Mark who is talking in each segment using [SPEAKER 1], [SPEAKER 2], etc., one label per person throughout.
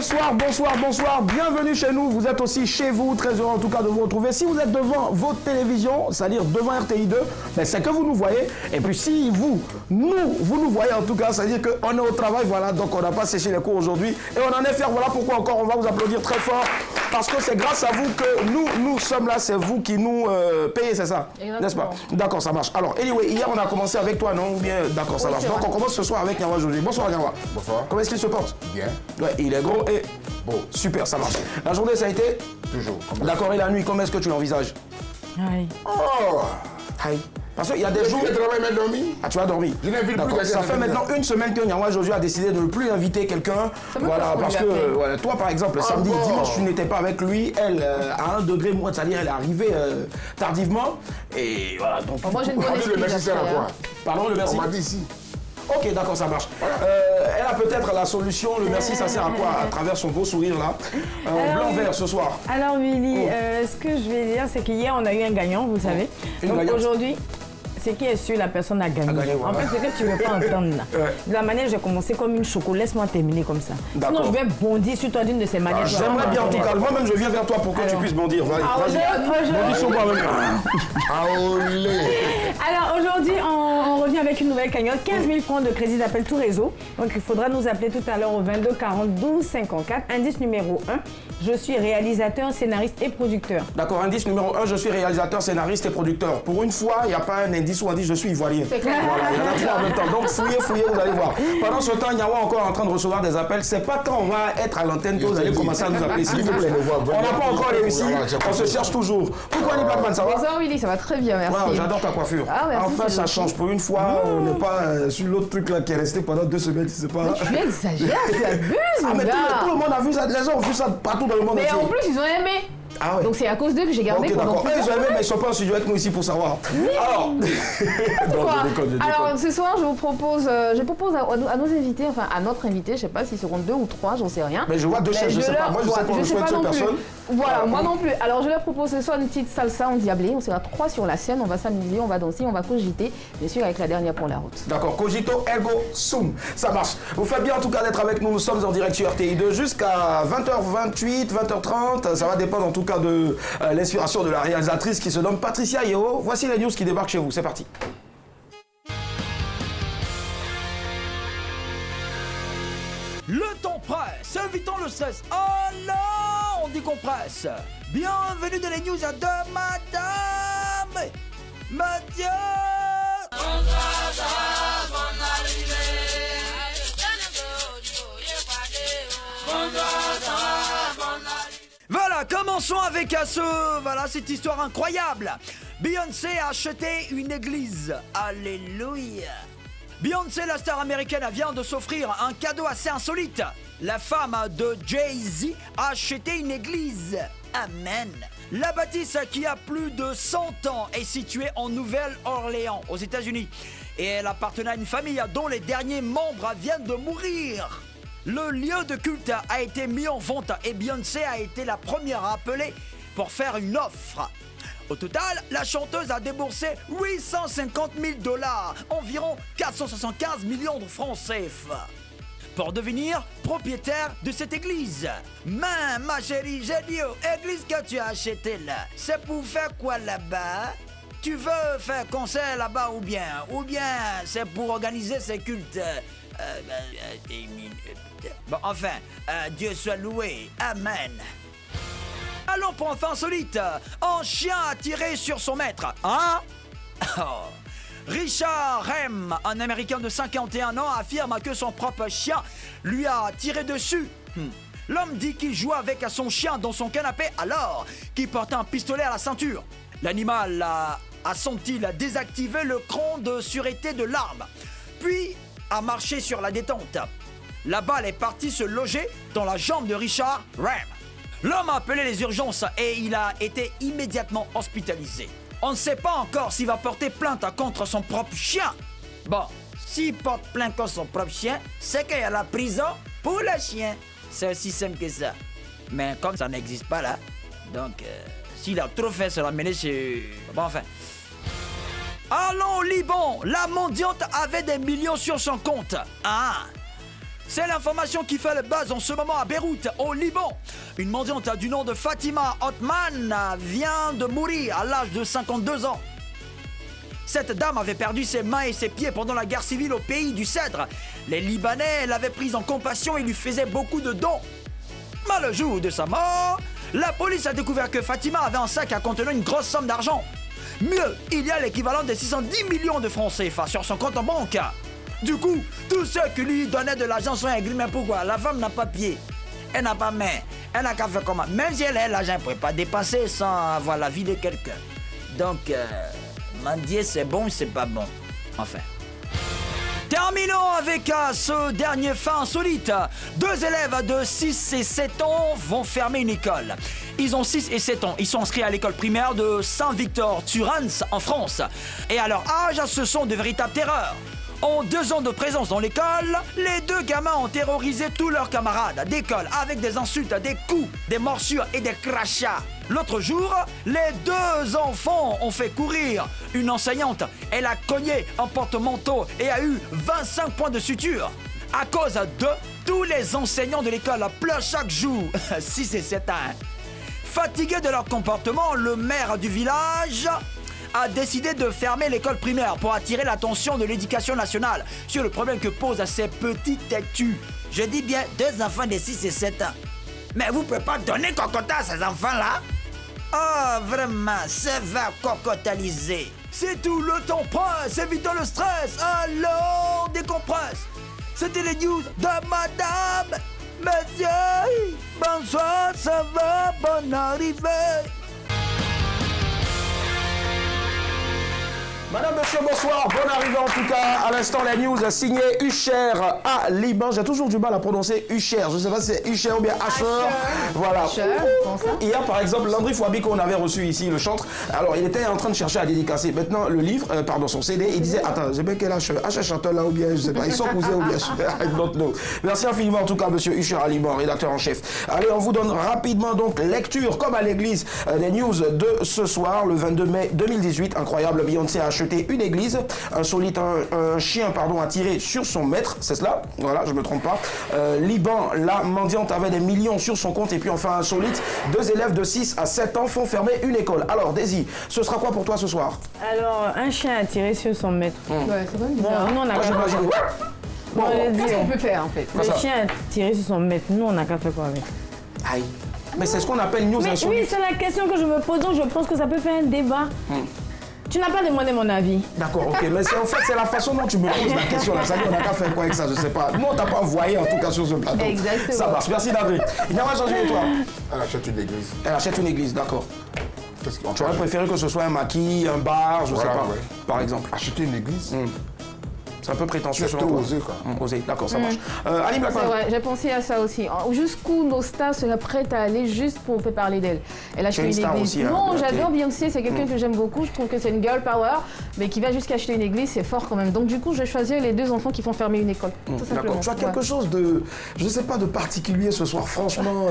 [SPEAKER 1] Bonsoir, bonsoir, bonsoir. Bienvenue chez nous. Vous êtes aussi chez vous. Très heureux en tout cas de vous retrouver. Si vous êtes devant votre télévision, c'est-à-dire devant RTI 2, ben c'est que vous nous voyez. Et puis si vous nous voyez en tout cas, c'est-à-dire qu'on est au travail. Voilà, donc on n'a pas séché les cours aujourd'hui. Et on en est fiers. Voilà pourquoi encore on va vous applaudir très fort. Parce que c'est grâce à vous que nous sommes là. C'est vous qui nous payez, c'est ça? N'est-ce pas? D'accord, ça marche. Alors, anyway, hier on a commencé avec toi, non? Ou bien, d'accord, ça marche. Donc on commence ce soir avec Nyawa aujourd'hui. Bonsoir Nyawa.
[SPEAKER 2] Bonsoir.
[SPEAKER 1] Comment est-ce qu'il se porte?
[SPEAKER 2] Bien.
[SPEAKER 1] Ouais, il est gros et bon. Super, ça marche. La journée, ça a été?
[SPEAKER 2] Toujours.
[SPEAKER 1] D'accord, et la nuit, comment est-ce que tu l'envisages?
[SPEAKER 3] Aïe.
[SPEAKER 2] Oh!
[SPEAKER 1] Aïe. Parce qu'il y a des jours...
[SPEAKER 2] Tu travailles même dormi?
[SPEAKER 1] Ah, tu as dormi?
[SPEAKER 2] Je n'invite plus.
[SPEAKER 1] Ça fait maintenant une semaine que Nyawa Jojo a décidé de ne plus inviter quelqu'un. Voilà, parce que voilà, toi, par exemple, samedi, dimanche, tu n'étais pas avec lui. Elle, à 1 degré moins, c'est-à-dire elle est arrivée tardivement. Et voilà, donc...
[SPEAKER 4] Moi, j'ai une bonne
[SPEAKER 2] Le merci sert à quoi?
[SPEAKER 1] Pardon, le merci?
[SPEAKER 2] On m'a dit ici.
[SPEAKER 1] Ok, d'accord, ça marche. Elle a peut-être la solution. Le merci, ça sert à quoi? À travers son beau sourire là. Blanc-vert ce soir.
[SPEAKER 3] Alors, Willy, ce que je vais dire, c'est qu'hier, on a eu un gagnant, vous savez. Donc aujourd'hui, c'est qui est sûr, la personne a gagné.
[SPEAKER 1] Voilà.
[SPEAKER 3] En fait, ce que tu ne veux pas entendre là. De la manière, j'ai commencé comme une choco. Laisse-moi terminer comme ça. Sinon, je vais bondir sur toi d'une de ces manières.
[SPEAKER 1] J'aimerais bien en tout cas. Moi-même, je viens vers toi pour que tu puisses bondir. Vas-y. Bondis sur moi même.
[SPEAKER 3] Alors aujourd'hui, on revient avec une nouvelle cagnotte. 15 000 francs de crédit d'appel tout réseau. Donc il faudra nous appeler tout à l'heure au 22 40 12 54. Indice numéro 1. Je suis réalisateur, scénariste et producteur.
[SPEAKER 1] D'accord, indice numéro 1, je suis réalisateur, scénariste et producteur. Pour une fois, il n'y a pas un indice ou un indice, je suis ivoirien.
[SPEAKER 4] C'est clair.
[SPEAKER 1] Voilà, il y en a trois en même temps. Donc fouillez, vous allez voir. Pendant ce temps, Nyawa est encore en train de recevoir des appels. C'est pas quand on va être à l'antenne que vous allez commencer à nous appeler. S'il vous plaît. On n'a pas encore réussi, on se cherche toujours. Pourquoi Nibakman, ça va?
[SPEAKER 4] Bonsoir Willy, ça va très bien, merci.
[SPEAKER 1] Wow, j'adore ta coiffure.
[SPEAKER 4] Ah, merci,
[SPEAKER 1] enfin, ça change. Pour une fois, on n'est pas sur l'autre truc là qui est resté pendant 2 semaines, tu sais pas.
[SPEAKER 4] Tu exagères, tu abuses,
[SPEAKER 1] Ah, mais tout le monde a vu ça, les gens ont vu ça partout dans le monde
[SPEAKER 4] mais
[SPEAKER 1] entier.
[SPEAKER 4] en plus, ils ont aimé.
[SPEAKER 1] Ah ouais.
[SPEAKER 4] Donc c'est à cause d'eux que j'ai gardé
[SPEAKER 1] Ok,
[SPEAKER 4] pendant
[SPEAKER 1] d'accord. Eux,
[SPEAKER 4] plusieurs
[SPEAKER 1] ils ont aimé,
[SPEAKER 4] semaines.
[SPEAKER 1] mais ils sont pas en studio avec nous ici pour savoir. Alors, non,
[SPEAKER 4] Quoi
[SPEAKER 1] je déconne.
[SPEAKER 4] Alors ce soir, je propose à nos invités, enfin à notre invité, je sais pas s'ils seront 2 ou 3, j'en sais rien.
[SPEAKER 1] Mais je vois 2 chefs, je sais pas. Moi, je sais qu'on ne souhaite seule personne.
[SPEAKER 4] Voilà, moi non plus. Alors je leur propose ce soir une petite salsa endiablée. On sera 3 sur la scène, on va s'amuser, on va danser, on va cogiter, bien sûr avec la dernière pour la route.
[SPEAKER 1] D'accord, cogito ergo sum, ça marche. Vous faites bien en tout cas d'être avec nous, nous sommes en direct sur RTI2 jusqu'à 20h28, 20h30. Ça va dépendre en tout cas de l'inspiration de la réalisatrice qui se nomme Patricia Yeo. Voici les news qui débarquent chez vous, c'est parti.
[SPEAKER 5] Le temps presse, invitons le 16. Oh non, on dit qu'on presse. Bienvenue dans les news de Madame Mathieu. Voilà, commençons avec cette histoire incroyable. Beyoncé a acheté une église. Alléluia. Beyoncé, la star américaine, vient de s'offrir un cadeau assez insolite. La femme de Jay-Z a acheté une église. Amen. La bâtisse, qui a plus de 100 ans, est située en Nouvelle-Orléans, aux États-Unis. Et elle appartenait à une famille dont les derniers membres viennent de mourir. Le lieu de culte a été mis en vente et Beyoncé a été la première à appeler pour faire une offre. Au total, la chanteuse a déboursé 850 000 $, environ 475 millions de francs CFA, pour devenir propriétaire de cette église. Mais ma chérie, j'ai dit, église que tu as achetée là, c'est pour faire quoi là-bas? Tu veux faire concert là-bas ou bien c'est pour organiser ces cultes? Bon, enfin, Dieu soit loué. Amen. Allons pour un fait insolite. Un chien a tiré sur son maître. Hein? Oh. Richard Rem, un Américain de 51 ans, affirme que son propre chien lui a tiré dessus. L'homme dit qu'il jouait avec son chien dans son canapé alors qu'il portait un pistolet à la ceinture. L'animal a senti désactiver le cran de sûreté de l'arme, puis a marché sur la détente. La balle est partie se loger dans la jambe de Richard Rem. L'homme a appelé les urgences et il a été immédiatement hospitalisé. On ne sait pas encore s'il va porter plainte contre son propre chien. Bon, s'il porte plainte contre son propre chien, c'est qu'il y a la prison pour le chien. C'est aussi simple que ça. Mais comme ça n'existe pas là, donc s'il a trop fait se l'amener chez... Bon, enfin... Allons au Liban, la mendiante avait des millions sur son compte. Ah, C'est l'information qui fait le buzz en ce moment à Beyrouth, au Liban. Une mendiante du nom de Fatima Othman vient de mourir à l'âge de 52 ans. Cette dame avait perdu ses mains et ses pieds pendant la guerre civile au pays du Cèdre. Les Libanais l'avaient prise en compassion et lui faisaient beaucoup de dons. Mais le jour de sa mort, la police a découvert que Fatima avait un sac à contenant une grosse somme d'argent. Mieux, il y a l'équivalent de 610 millions de francs CFA sur son compte en banque. Du coup, tous ceux qui lui donnaient de l'argent sont aigris. Mais pourquoi? La femme n'a pas pied, elle n'a pas main, elle n'a qu'à faire comment? Même si elle a l'argent, elle ne pourrait pas dépasser sans avoir la vie de quelqu'un. Donc, mendier, c'est bon ou c'est pas bon? Enfin. Terminons avec ce dernier fait insolite. 2 élèves de 6 et 7 ans vont fermer une école. Ils ont 6 et 7 ans. Ils sont inscrits à l'école primaire de Saint-Victor-Turans en France. Et à leur âge, ce sont de véritables terreurs. En 2 ans de présence dans l'école, les 2 gamins ont terrorisé tous leurs camarades d'école avec des insultes, des coups, des morsures et des crachats. L'autre jour, les 2 enfants ont fait courir une enseignante. Elle a cogné un porte-manteau et a eu 25 points de suture. À cause de tous les enseignants de l'école pleurent chaque jour. 6 et 7 ans. Fatigués de leur comportement, le maire du village a décidé de fermer l'école primaire pour attirer l'attention de l'éducation nationale sur le problème que posent à ces petits têtus. Je dis bien 2 enfants de 6 et 7 ans. Mais vous ne pouvez pas donner cocotat à ces enfants-là? Oh, vraiment, ça va cocotaliser. C'est tout, le temps presse, évitons le stress, alors décompresse. C'était les news de Madame. Monsieur, bonsoir, ça va, bonne arrivée.
[SPEAKER 1] Madame, monsieur, bonsoir. Bonne arrivée en tout cas. À l'instant, la news signée Usher à Liban. J'ai toujours du mal à prononcer Usher. Je ne sais pas si c'est Usher ou bien Asher. Voilà. Hier, par exemple, Landry Fouabi, qu'on avait reçu ici, le chantre. Alors, il était en train de chercher à dédicacer. Maintenant, le livre, son CD, il disait, attends, j'ai bien quel Asher chanteur là ou bien, je sais pas, ils sont cousins ou bien, I don't know. Merci infiniment en tout cas, monsieur Usher à Liban, rédacteur en chef. Allez, on vous donne rapidement donc lecture, comme à l'église, des news de ce soir, le 22 mai 2018. Incroyable, Beyoncé a acheté une église, insolite, un chien a tiré sur son maître, c'est cela, voilà, je me trompe pas. Liban, la mendiante avait des millions sur son compte, et puis enfin insolite, 2 élèves de 6 à 7 ans font fermer une école. Alors Daisy, ce sera quoi pour toi ce soir?
[SPEAKER 3] Alors, un chien a tiré sur son maître.
[SPEAKER 4] Ouais, c'est quand même bizarre.
[SPEAKER 3] Bon, nous on a
[SPEAKER 4] Qu'est-ce qu'on peut faire en fait?
[SPEAKER 3] Le chien a tiré sur son maître, nous on n'a qu'à faire quoi avec?
[SPEAKER 1] Aïe. Mais c'est ce qu'on appelle news insolite.
[SPEAKER 3] Oui, c'est la question que je me pose, donc je pense que ça peut faire un débat. Tu n'as pas demandé mon avis.
[SPEAKER 1] D'accord, ok, mais en fait, c'est la façon dont tu me poses la question. Là. Ça dit, on n'a qu'à faire quoi avec ça, je sais pas. Nous, on t'a pas envoyé, en tout cas, sur ce plateau.
[SPEAKER 4] Exactement.
[SPEAKER 1] Ça marche. Merci, Landry. Il n'y a pas changé de toi.
[SPEAKER 2] Elle achète une église.
[SPEAKER 1] Elle achète une église, d'accord.
[SPEAKER 2] Tu
[SPEAKER 1] aurais préféré que ce soit un maquis, un bar, je sais pas, par exemple.
[SPEAKER 2] Acheter une église
[SPEAKER 1] C'est un peu prétentieux
[SPEAKER 2] C'est
[SPEAKER 1] selon toi.
[SPEAKER 2] osé, quoi.
[SPEAKER 1] Osé, d'accord, ça marche. Ali Blackman.
[SPEAKER 4] C'est vrai, j'ai pensé à ça aussi. Jusqu'où nos stars seraient prêtes à aller juste pour faire parler d'elle. Elle a acheté une église.
[SPEAKER 1] Aussi,
[SPEAKER 4] non,
[SPEAKER 1] hein,
[SPEAKER 4] j'adore Beyoncé, c'est quelqu'un que j'aime beaucoup. Je trouve que c'est une girl power, mais qui va jusqu'à acheter une église, c'est fort quand même. Donc du coup, je vais choisir les 2 enfants qui font fermer une école. Tout simplement.
[SPEAKER 1] Tu as quelque chose de, je sais pas, de particulier ce soir, franchement.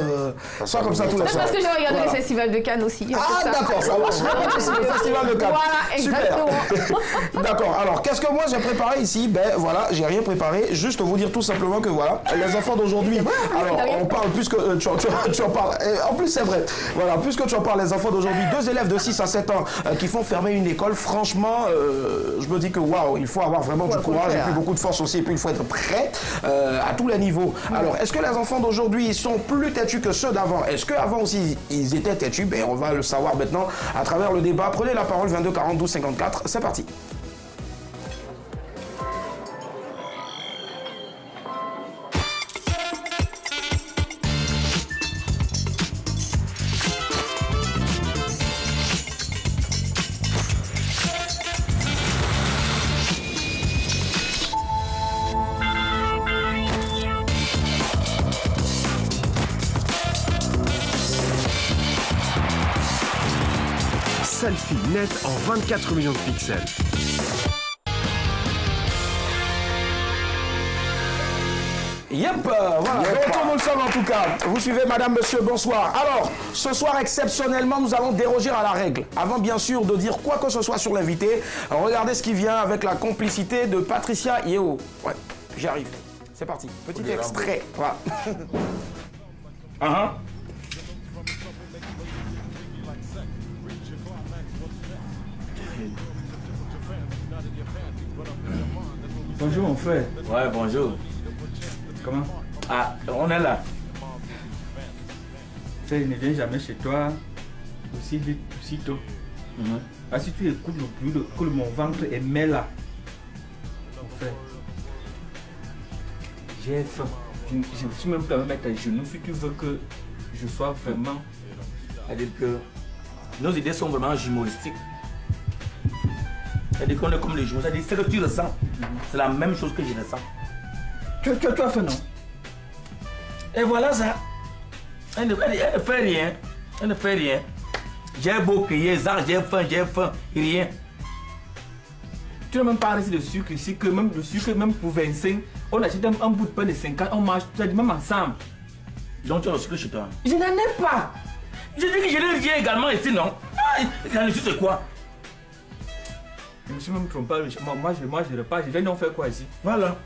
[SPEAKER 1] Soit comme ça tous les
[SPEAKER 4] C'est
[SPEAKER 1] soirs.
[SPEAKER 4] parce que j'ai regardé le festival de Cannes aussi.
[SPEAKER 1] Ah d'accord, ça marche. C'est le festival de Cannes.
[SPEAKER 4] Voilà, exactement.
[SPEAKER 1] Super. D'accord, alors qu'est-ce que moi j'ai préparé ici? Ben voilà, j'ai rien préparé, juste vous dire tout simplement que voilà, les enfants d'aujourd'hui, alors on parle plus que tu en parles, en plus c'est vrai, voilà, puisque tu en parles, les enfants d'aujourd'hui, 2 élèves de 6 à 7 ans qui font fermer une école, franchement, je me dis que waouh, il faut avoir vraiment du courage et puis beaucoup de force aussi, et puis il faut être prêt à tous les niveaux. Alors, est-ce que les enfants d'aujourd'hui sont plus têtus que ceux d'avant? Est-ce qu'avant aussi ils étaient têtus? Ben on va le savoir maintenant à travers le débat. Prenez la parole, 22 40 12 54, c'est parti.
[SPEAKER 6] Selfie net en 24 millions de pixels.
[SPEAKER 1] Yep, voilà, retour nous le sommes en tout cas. Vous suivez madame, monsieur, bonsoir. Alors, ce soir exceptionnellement, nous allons déroger à la règle. Avant bien sûr de dire quoi que ce soit sur l'invité, regardez ce qui vient avec la complicité de Patricia Yeo. Ouais, j'y arrive. C'est parti. Petit
[SPEAKER 2] Faut des
[SPEAKER 1] extrait. Voilà.
[SPEAKER 7] Bonjour mon frère.
[SPEAKER 8] Ouais, bonjour.
[SPEAKER 7] Comment?
[SPEAKER 8] Ah, on est là.
[SPEAKER 7] Je ne viens jamais chez toi aussi vite, aussi tôt. Ah, si tu écoutes le bruit que mon ventre émet là. Mon frère. J'ai faim. Je ne suis même pas à me mettre à genoux si tu veux que je sois vraiment.
[SPEAKER 8] C'est-à-dire que nos idées sont vraiment humoristiques. C'est-à-dire qu'on est comme les jours. C'est-à-dire ce que tu ressens, c'est la même chose que je ressens.
[SPEAKER 7] Tu as faim, non?
[SPEAKER 8] Et voilà ça. Elle ne fait rien. Elle ne fait rien. J'ai beau crier, j'ai faim, rien.
[SPEAKER 7] Tu n'as même pas arrêté de sucre ici, que même le sucre, même pour 25, on achète un bout de pain de 50, on mange, tu as dit même ensemble.
[SPEAKER 8] Donc tu as le sucre chez toi.
[SPEAKER 7] Je n'en ai pas.
[SPEAKER 8] Je dis que je n'ai rien également ici, non? J'en ai su c'est quoi?
[SPEAKER 7] Je me suis même trompé, moi je mange le repas, je viens donc faire quoi ici?
[SPEAKER 8] Voilà.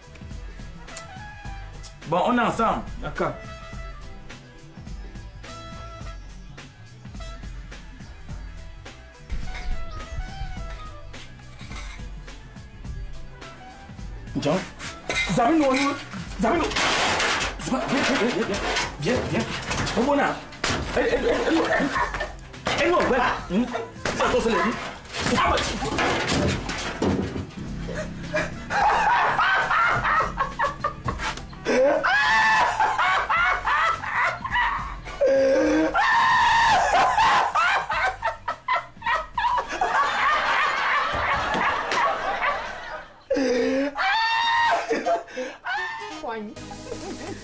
[SPEAKER 8] Bon, on est ensemble.
[SPEAKER 7] D'accord.
[SPEAKER 8] Jean, Zamino, viens. Au bon âge. Et non, voilà. Ça, c'est la vie.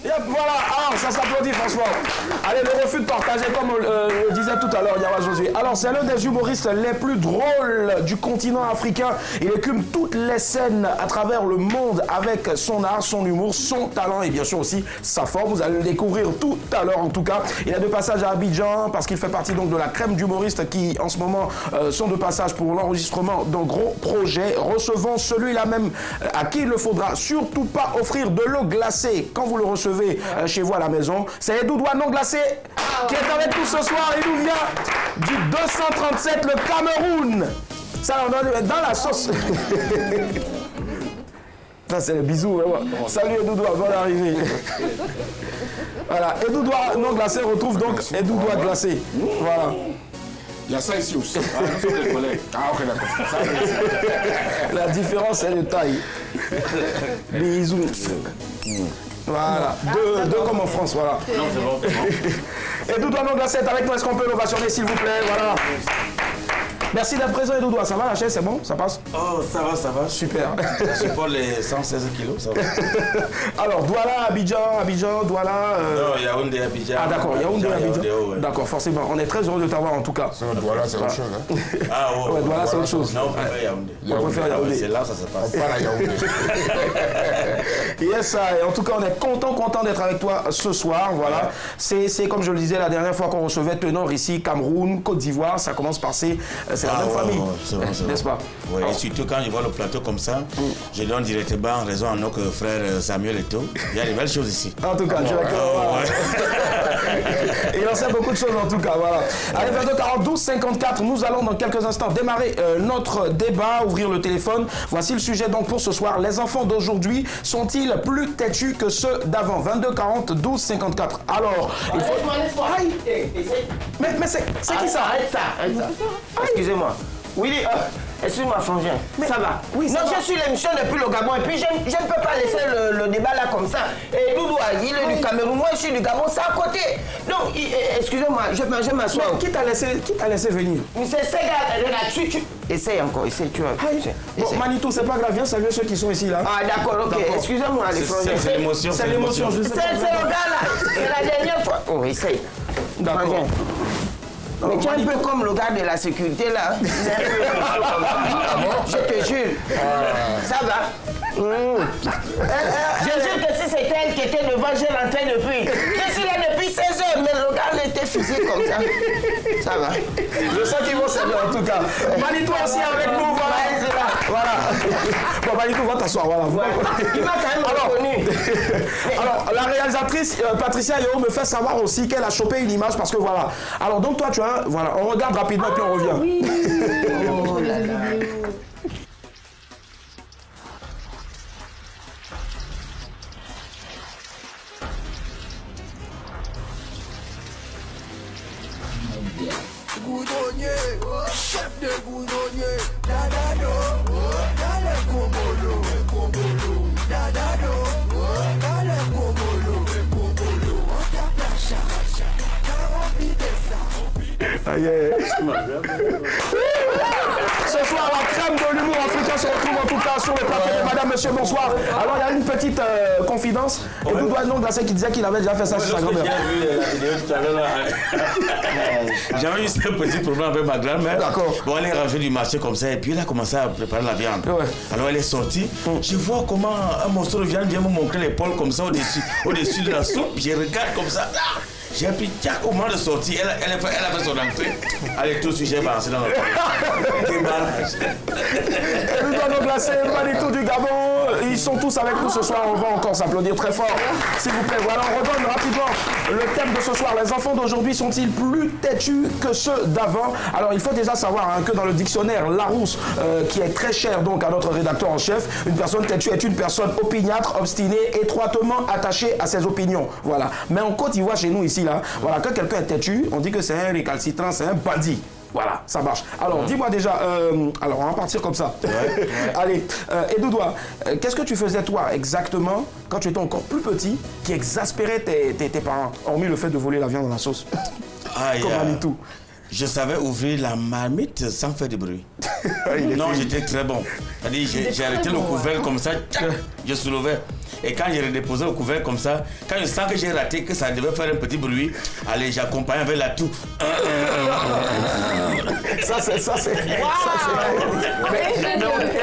[SPEAKER 1] Et voilà, alors ça s'applaudit franchement. Allez, le refus de partager, comme le disait tout à l'heure Yawa Josué. Alors, c'est l'un des humoristes les plus drôles du continent africain. Il écume toutes les scènes à travers le monde avec son art, son humour, son talent et bien sûr aussi sa forme. Vous allez le découvrir tout à l'heure en tout cas. Il a de passage à Abidjan parce qu'il fait partie donc de la crème d'humoristes qui en ce moment sont de passage pour l'enregistrement d'un gros projet. Recevons celui-là même à qui il ne faudra surtout pas offrir de l'eau glacée quand vous le recevez chez vous à la maison. C'est Edoudoua non glacé qui est avec nous ce soir. Il nous vient du 237, le Cameroun. Ça, on doit mettre dans la sauce. Ça, c'est le bisou. Salut Edoudoua, bonne arrivée. Voilà, Edoudoua non glacé retrouve donc Edoudoua glacé. Voilà.
[SPEAKER 2] Il y a ça ici aussi. Ah, nous sommes des collègues. Ah, ok, d'accord.
[SPEAKER 1] La différence, c'est de taille. Bisous. Voilà, deux comme en France, voilà.
[SPEAKER 8] Non, c'est bon, c'est bon.
[SPEAKER 1] Edoudoua non glacé est avec nous, est-ce qu'on peut l'ovationner s'il vous plaît? Voilà. Merci d'être présent Edoudoua, ça va la chaise, c'est bon? Ça passe?
[SPEAKER 8] Oh, ça va.
[SPEAKER 1] Super.
[SPEAKER 8] Je supporte les 116 kilos, ça va.
[SPEAKER 1] Alors, Douala, Abidjan, Douala...
[SPEAKER 8] Non, Yaoundé, Abidjan.
[SPEAKER 1] Ah d'accord, Yaoundé, Abidjan.
[SPEAKER 8] Ouais.
[SPEAKER 1] D'accord, forcément. On est très heureux de t'avoir en tout cas.
[SPEAKER 2] Douala, c'est autre chose. Hein.
[SPEAKER 8] Ah
[SPEAKER 1] Ouais, Douala, c'est autre chose.
[SPEAKER 8] Non, on préfère Yaoundé.
[SPEAKER 1] On préfère Yaoundé.
[SPEAKER 8] C'est là que ça se passe.
[SPEAKER 2] On parle à Yaoundé.
[SPEAKER 1] Yes, et en tout cas, on est content d'être avec toi ce soir. Voilà. C'est comme je le disais la dernière fois qu'on recevait Tenor ici, Cameroun, Côte d'Ivoire. Ça commence par c'est la même famille.
[SPEAKER 8] C'est bon.
[SPEAKER 1] N'est-ce pas?
[SPEAKER 8] Oui, et surtout quand je vois le plateau comme ça, je donne directement en raison à notre frère Samuel Eto'o. Il y a des belles choses ici.
[SPEAKER 1] En tout cas, je il en sait beaucoup de choses en tout cas. Voilà. Allez, 22 42 54, nous allons dans quelques instants démarrer notre débat, ouvrir le téléphone. Voici le sujet donc pour ce soir. Les enfants d'aujourd'hui sont-ils plus têtus que ceux d'avant? 22 40 12 54. Alors, il faut... Aïe. Mais c'est qui ça?
[SPEAKER 9] Arrête ça. Excusez-moi. Willy, excuse-moi, frangin. Ça va?
[SPEAKER 1] Oui, ça
[SPEAKER 9] non,
[SPEAKER 1] va.
[SPEAKER 9] je suis l'émission depuis le Gabon et puis je ne peux pas laisser le débat là comme ça. Et Doudou, il est du Cameroun, moi je suis du Gabon, c'est à côté. Donc, excusez-moi, je m'assois.
[SPEAKER 1] Qui t'a laissé venir?
[SPEAKER 9] C'est ces gars, regarde, tu... Essaye encore, essaye, tu vois.
[SPEAKER 1] Bon, Manitou, c'est pas grave, viens saluer ceux qui sont ici là.
[SPEAKER 9] Ah d'accord, ok, excusez-moi les frangins.
[SPEAKER 8] C'est l'émotion.
[SPEAKER 1] C'est l'émotion, je sais.
[SPEAKER 9] C'est le gars là, c'est la dernière fois. Oh, essaye.
[SPEAKER 1] D'accord.
[SPEAKER 9] Frangin. Mais tu es un peu comme le gars de la sécurité là. Je te jure. Ça va. Je jure que si c'était elle qui était devant, je rentrais depuis. Je suis là depuis 16 heures, mais le gars était physique comme ça. Ça va.
[SPEAKER 1] Je sens qu'ils vont servir en tout cas. Manitou aussi avec nous, voilà. Voilà. Bon, Manitou, va t'asseoir. Voilà.
[SPEAKER 9] Il m'a quand même reconnu.
[SPEAKER 1] Alors, la réalisatrice Patricia Yeo me fait savoir aussi qu'elle a chopé une image parce que voilà. Alors, donc toi, tu as. Voilà, on regarde rapidement puis on revient.
[SPEAKER 3] Oui.
[SPEAKER 4] Oh là là.
[SPEAKER 10] Goudronnier, chef de goudronnier, dadado, dans le combolo, dadado, dans le combolo, on tape la charge, car on vit de ça.
[SPEAKER 1] Aïe. Ce soir, la crème de l'humour africain se retrouve en tout cas sur le plateau de Madame, Monsieur, bonsoir. Alors, il y a une petite confidence. Et vous doit non Gassé qui disait qu'il avait déjà fait ça chez sa grand-mère.
[SPEAKER 8] J'ai vu la vidéo tout à l'heure là. J'avais eu ce petit problème avec ma grand-mère. D'accord. Bon, elle est rangée du marché comme ça et puis elle a commencé à préparer la viande. Ouais. Alors elle est sortie. Je vois comment un morceau de viande vient me montrer l'épaule comme ça au-dessus de la soupe. Je regarde comme ça. J'ai pris au moment de sortir, elle a fait son entrée. Allez, tout de suite, j'ai balancé dans notre démarrage.
[SPEAKER 1] Et nous allons glacer Manitou du Gabon. Ils sont tous avec nous ce soir. On va encore s'applaudir très fort. S'il vous plaît, voilà, on redonne rapidement le thème de ce soir. Les enfants d'aujourd'hui sont-ils plus têtus que ceux d'avant? Alors, il faut déjà savoir que dans le dictionnaire Larousse, qui est très cher donc à notre rédacteur en chef, une personne têtue est une personne opiniâtre, obstinée, étroitement attachée à ses opinions. Voilà. Mais en Côte d'Ivoire, chez nous ici, là, voilà, quand quelqu'un est têtu, on dit que c'est un récalcitrant, c'est un bandit. Voilà, ça marche. Alors, dis-moi déjà, alors on va partir comme ça. Ouais. Allez, Edoudoua, qu'est-ce que tu faisais toi exactement quand tu étais encore plus petit qui exaspérait tes parents, hormis le fait de voler la viande dans la sauce? Comme Manitou.
[SPEAKER 8] Je savais ouvrir la marmite sans faire de bruit. Non, j'étais très bon. C'est-à-dire, j'ai arrêté le couvercle comme ça, je soulevais. Et quand j'ai redéposé le couvercle comme ça, quand je sens que j'ai raté, que ça devait faire un petit bruit, allez, j'accompagne avec la toux.
[SPEAKER 1] Ça c'est. Mais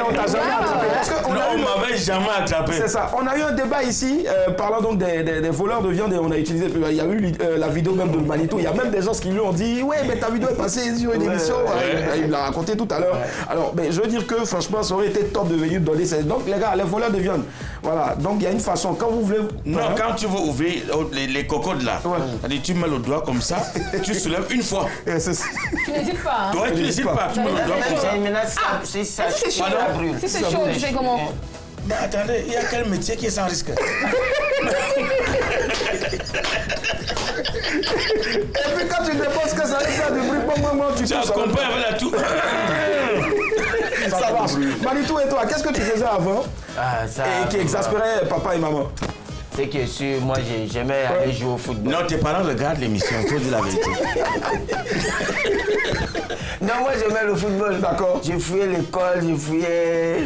[SPEAKER 1] on t'a jamais attrapé.
[SPEAKER 8] Non, on m'avait jamais attrapé.
[SPEAKER 1] C'est ça. On a eu un débat ici, parlant donc des voleurs de viande et on a utilisé. Il y a eu la vidéo même de Manitou. Il y a même des gens qui lui ont dit ouais, mais ta vidéo est passée sur une émission. Il l'a raconté tout à l'heure. Alors, mais je veux dire que franchement, ça aurait été top de venir donner ça. Donc, les gars, les voleurs de viande. Voilà. Donc, il y a une façon. Quand vous voulez.
[SPEAKER 8] Non, quand tu veux ouvrir les cocottes là, tu mets le doigt comme ça, tu soulèves une fois.
[SPEAKER 4] Tu n'hésites pas. Hein?
[SPEAKER 8] Toi, tu n'hésites pas. Tu mets le doigt comme ça.
[SPEAKER 9] Si c'est chaud,
[SPEAKER 4] si c'est chaud, tu fais comment?
[SPEAKER 8] Mais attendez, il y a quel métier qui est sans risque?
[SPEAKER 1] Et puis quand tu déposes que ça fait du bruit, tu
[SPEAKER 8] accompagnes avec la toux.
[SPEAKER 1] Ça marche. Manitou et toi, qu'est-ce que tu faisais avant et qui exaspérait papa et maman?
[SPEAKER 9] C'est que moi j'aimais aller jouer au football.
[SPEAKER 8] Non, tes parents regardent l'émission, il faut dire la vérité.
[SPEAKER 9] Non, moi j'aimais le football. D'accord. Je fouillais l'école, je fouillais.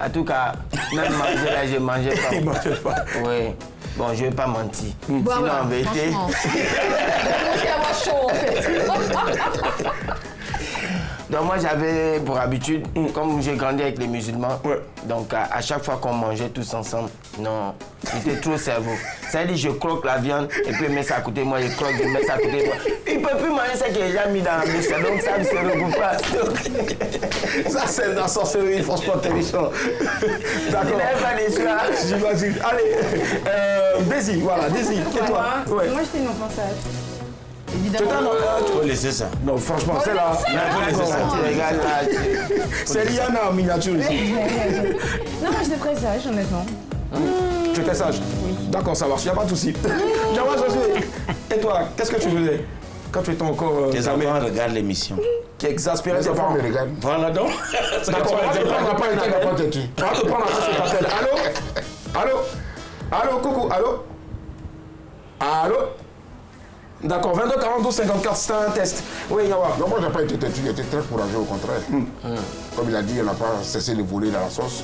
[SPEAKER 9] En tout cas, même manger là, je mangeais pas.
[SPEAKER 1] Il mangeait pas.
[SPEAKER 9] Oui. Bon, je ne vais pas mentir. Sinon, en vérité.
[SPEAKER 4] Je avoir chaud en fait.
[SPEAKER 9] Donc moi j'avais pour habitude, comme j'ai grandi avec les musulmans, donc à chaque fois qu'on mangeait tous ensemble, non, j'étais trop cerveau. Ça veut dire je croque la viande et puis il met ça à côté de moi, je croque, je mets ça à côté de moi. Il ne peut plus manger ça qu'il a déjà mis dans la bouche, donc ça ne se regroupe pas.
[SPEAKER 1] Ça c'est la sorcellerie, franchement terrifiant. D'accord.
[SPEAKER 9] Il n'avait pas des choix.
[SPEAKER 1] J'imagine. Allez, Daisy, voilà, Daisy, et toi?
[SPEAKER 3] Moi j'étais une enfant sage.
[SPEAKER 4] Évidemment.
[SPEAKER 8] Tu peux laisser ça.
[SPEAKER 1] Non, franchement, c'est là.
[SPEAKER 8] Il faut laisser ça.
[SPEAKER 1] C'est Liana en miniature ici.
[SPEAKER 3] Non, moi j'étais très sage, honnêtement.
[SPEAKER 1] Tu étais sage? Oui. D'accord, ça marche, il n'y a pas de souci. Jawa Josué, et toi, qu'est-ce que tu faisais quand tu étais encore.
[SPEAKER 8] Tes enfants regardent l'émission.
[SPEAKER 1] Qui exaspérait tes parents.
[SPEAKER 8] Voilà donc.
[SPEAKER 1] D'accord, on va pas été d'abord têtu. On va te prendre un peu sur ta tête. Allô? Allô, coucou, allô? Allô? D'accord, 22 42 54, c'est un test. Oui, Yawa.
[SPEAKER 11] Non, moi, j'ai pas été têtu, il était très courageux, au contraire. Comme il a dit, il n'a pas cessé de voler dans la sauce.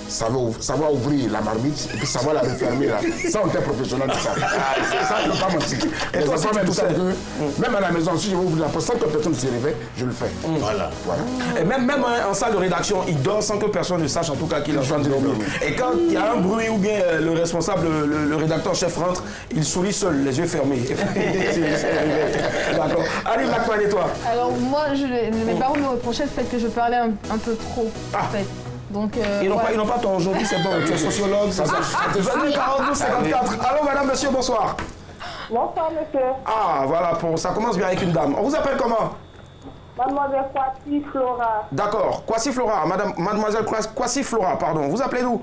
[SPEAKER 2] savoir ouvrir la marmite et puis savoir la refermer là. Ça, on était professionnel de ça. Ça, je ne peux pas mentir. Et toi, ça, même ça, même à la maison, si je veux ouvrir la porte sans que personne ne se réveille, je le fais. Voilà.
[SPEAKER 1] Et même en salle de rédaction, il dort sans que personne ne sache en tout cas qu'il est en train de dormir. Et quand il y a un bruit ou bien le responsable, le rédacteur chef rentre, il sourit seul, les yeux fermés. D'accord. Allez, Black Man, et toi?
[SPEAKER 4] Alors moi, mes parents me reprochaient le fait que je parlais un peu trop, en fait. Donc,
[SPEAKER 1] ils n'ont pas tort aujourd'hui, c'est bon, tu es sociologue, ça. 42 54. Allô, madame, monsieur, bonsoir.
[SPEAKER 11] Bonsoir, monsieur.
[SPEAKER 1] Ah, voilà, ça commence bien avec une dame. On vous appelle comment?
[SPEAKER 11] Mademoiselle Kwasi Flora.
[SPEAKER 1] D'accord, Kwasi Flora, mademoiselle Kwasi Flora, pardon. Vous appelez d'où?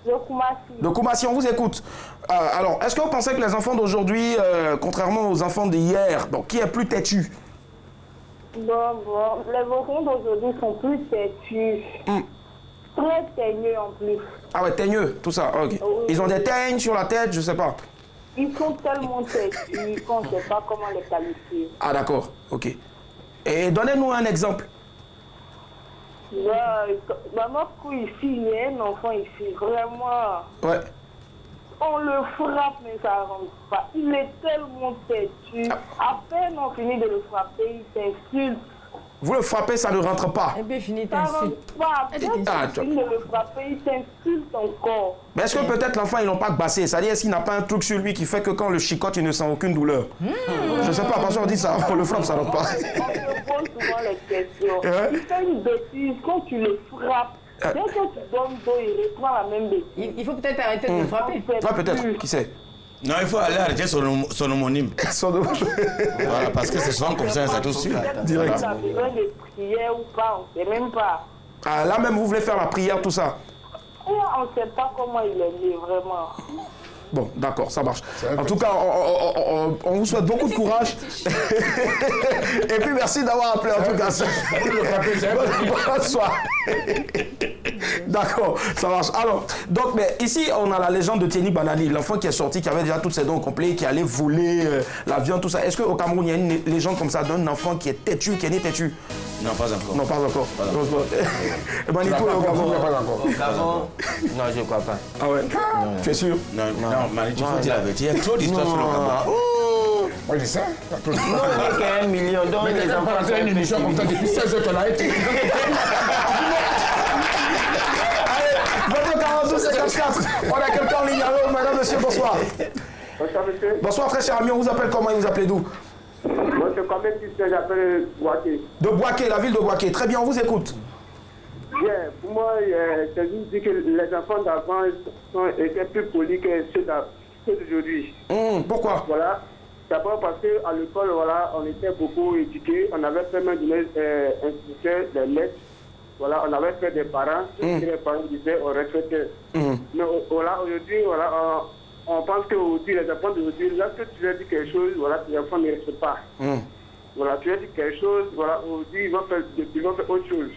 [SPEAKER 11] De Koumassi.
[SPEAKER 1] De Koumassi, on vous écoute. Alors, est-ce que vous pensez que les enfants d'aujourd'hui, contrairement aux enfants d'hier, donc qui est plus têtu?
[SPEAKER 11] Bon, les enfants d'aujourd'hui sont plus têtus. Très teigneux en plus.
[SPEAKER 1] Ah ouais, teigneux, tout ça, ok. Oui. Ils ont des teignes sur la tête, je sais pas.
[SPEAKER 11] Ils sont tellement têtus qu'on ne sait pas comment les qualifier.
[SPEAKER 1] Ah d'accord, ok. Et donnez-nous un exemple.
[SPEAKER 11] Moi, ici, il y a un enfant ici, vraiment.
[SPEAKER 1] Ouais.
[SPEAKER 11] On le frappe, mais ça ne rentre pas. Il est tellement têtu. À peine on finit de le frapper, il t'insulte.
[SPEAKER 1] Vous le frappez, ça ne rentre pas.
[SPEAKER 3] Et puis fini,
[SPEAKER 11] ça ne rentre pas. À peine on finit de le frapper, il t'insulte encore.
[SPEAKER 1] Mais est-ce que peut-être l'enfant, ils l'ont pas bassé? C'est-à-dire, est-ce qu'il n'a pas un truc sur lui qui fait que quand on le chicote, il ne sent aucune douleur? Je ne sais pas, parce qu'on dit ça, on le frappe, ça ne rentre pas.
[SPEAKER 11] On se pose souvent les questions. Il fait une bêtise, quand tu le frappes, dès que tu donnes dos, il reprend la même bêtise.
[SPEAKER 3] Il faut peut-être arrêter de le frapper.
[SPEAKER 1] Ah, peut-être, qui sait?
[SPEAKER 8] Non, il faut aller arrêter son homonyme. Voilà, parce que c'est souvent comme ça, ça tout suit.
[SPEAKER 11] Direct. On a besoin de prière ou pas, on ne sait même pas.
[SPEAKER 1] Ah, là même, vous voulez faire la prière, tout ça?
[SPEAKER 11] On ne sait pas comment il est né, vraiment.
[SPEAKER 1] Bon, d'accord, ça marche. En tout cas, on vous souhaite beaucoup de courage. Et puis, merci d'avoir appelé en tout cas. Bonsoir. D'accord, ça marche. Alors, donc, mais ici, on a la légende de Tieni Banani, l'enfant qui est sorti, qui avait déjà toutes ses dents complètes, qui allait voler la viande, tout ça. Est-ce qu'au Cameroun, il y a une légende comme ça d'un enfant qui est têtu, qui est né têtu?
[SPEAKER 8] Non, pas encore.
[SPEAKER 1] Non, pas encore.
[SPEAKER 9] Manitou au Gabon, pas encore. Non, je ne crois pas.
[SPEAKER 1] Ah ouais? Tu es sûr?
[SPEAKER 8] Non, Manitou, il faut dire la vérité. Il y a trop d'histoires sur le Gabon.
[SPEAKER 2] Moi, je sais.
[SPEAKER 9] Non, il n'y a qu'un million. Donc, les enfants
[SPEAKER 2] sont une émission comme ça depuis 16 heures qu'elle a été.
[SPEAKER 1] 22 54. On a quelqu'un en ligne. Allô, madame, monsieur, bonsoir.
[SPEAKER 11] Bonsoir, monsieur.
[SPEAKER 1] Bonsoir, très cher ami. On vous appelle comment? Vous appelez d'où?
[SPEAKER 11] Moi, c'est quand même que j'appelle Boaké.
[SPEAKER 1] De Boaké, la ville de Boaké. Très bien, on vous écoute.
[SPEAKER 11] Bien, pour moi, c'est juste dire que les enfants d'avant étaient plus polis que ceux d'aujourd'hui.
[SPEAKER 1] Pourquoi?
[SPEAKER 11] Voilà. D'abord parce qu'à l'école, voilà, on était beaucoup éduqués. On avait vraiment des instituteurs, des maîtres. Voilà, on avait fait des parents. Tout ce que les parents disaient, on respectait. Mais voilà, aujourd'hui, voilà, on pense qu'aujourd'hui, les enfants d'aujourd'hui, lorsque tu leur dis quelque chose, voilà, les enfants ne respectent pas. Voilà, tu leur dis quelque chose, voilà, aujourd'hui, ils vont faire autre chose.